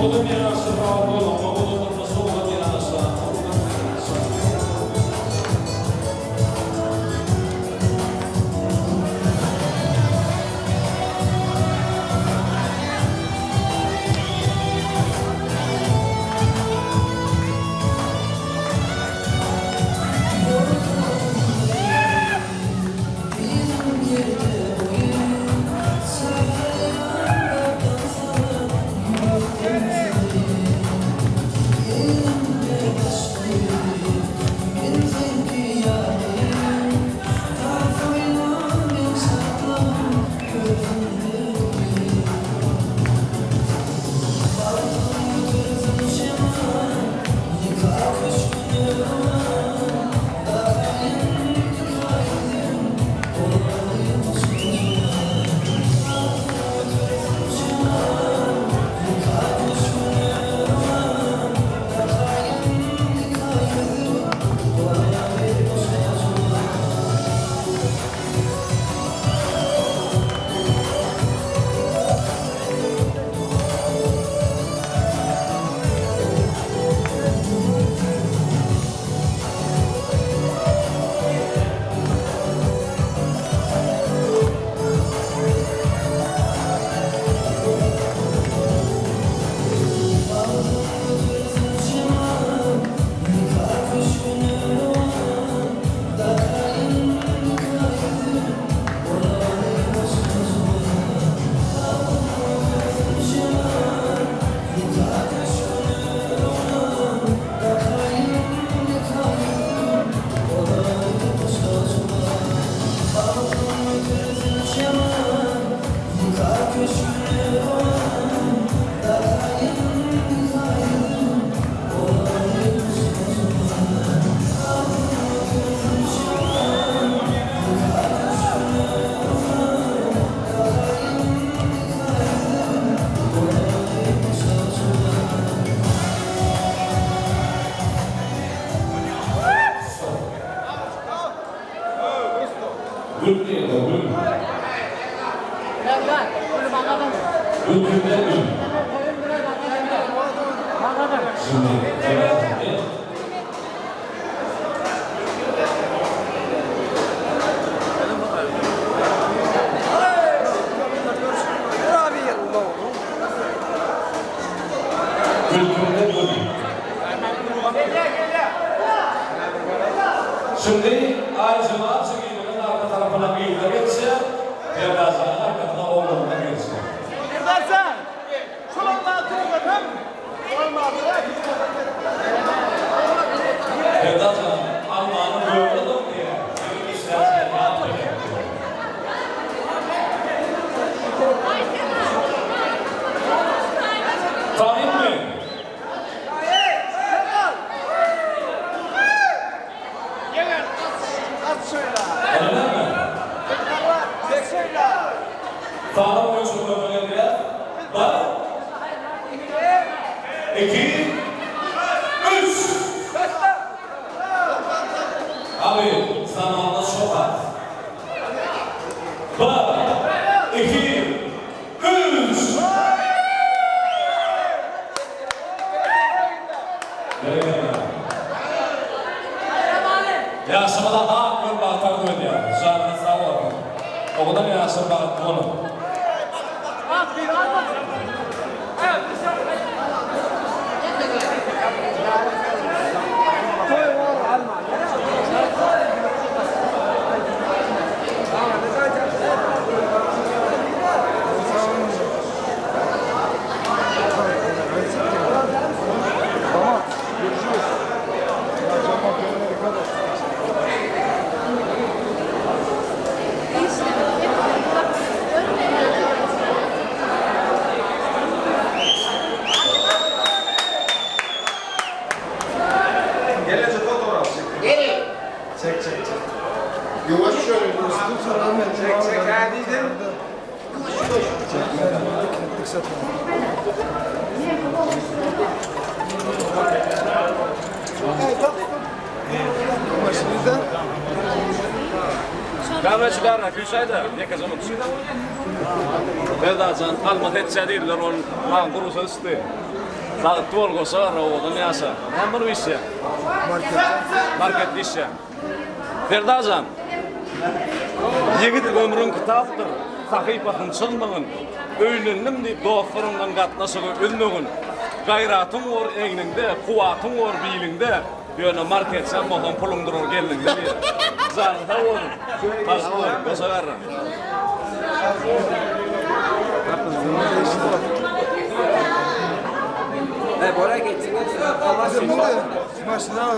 Oğlum yarası bağlı olma, oğlum nasıl olan yarası. Şimdi Aycıma Çıgıylı'nın arka tarafına bir yılda geçse, Ferdazan'ın arkasına oğlumuna geçse. Ferdazan! Şuranın altına bakın. Şuranın altına. Ferdazan, Alman'ı gördüm diye. Bir istersen yapmayın. Tahmin mi? Öyle mi? Tahmin ölçümü böyle bir bak. 2 3 Abi zamanla çok az. Bak 2 3 Yaşımı da hakkın bahtar koydu ya. Şarkı sağ olun. O kadar yaşım bahtar koydu. Yavaş şöyle. Çek hadi. Kamera çıkarma, Gülşah'da ne kazanmak? Ferdacan almat etsedirler on lan kurusa üstü. Saat tuol kosa rovodan yasa. Hem bunu işe. Market işe. Ferdacan. Yigit ömrün kitaptır. Sahifatın çılmağın. Öylünüm deyip dostlarından katnaşı ölmögün. Gayratın var egninde, kuvatın var bilinde. Yöne market sen mohan pulun durur gelin diye. Zarda var. Pasma var. Kosa verra. Bora geçsiniz. Maşına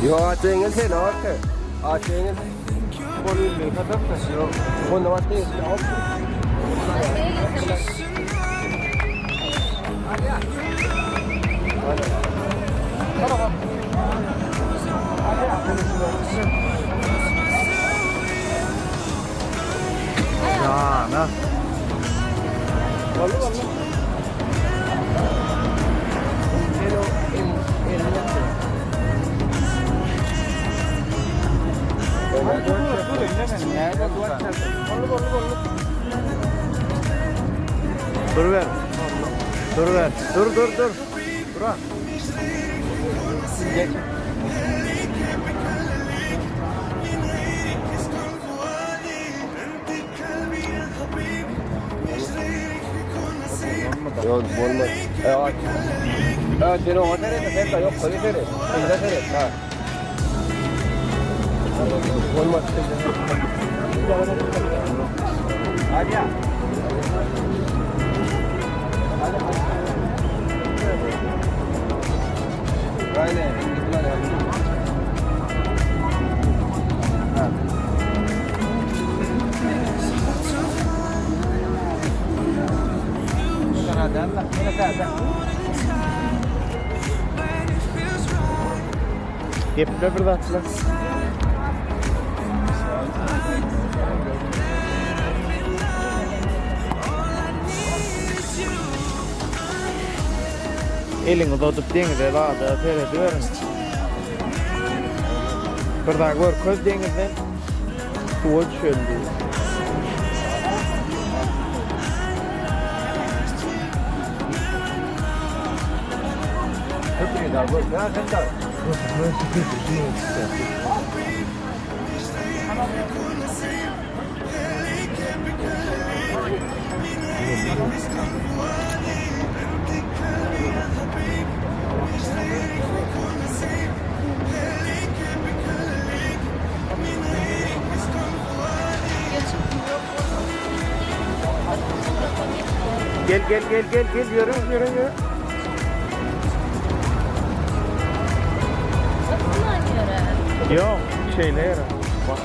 Yo, atengen thế đó kìa. Atengen con mình phát đất là nhiều. Con nó atengen đó. Ya, na. Dur ver. Dur ver. Dur. Bura. Geç. Yok, olmaz. Evet. Evet, seni o nerede? Ben yok, seni nerede? Sen nerede? Ha. Olmaz. Hadi ya. Aynen. Yapıda bir atla. Elini tutup dengizde dağda seyrediyorum. Bir daha gör köz dengizden suya düşüyorum diyor. Hepini daha gör. Ne kadar? Gel yürü. Yok şeyle yara. Bak.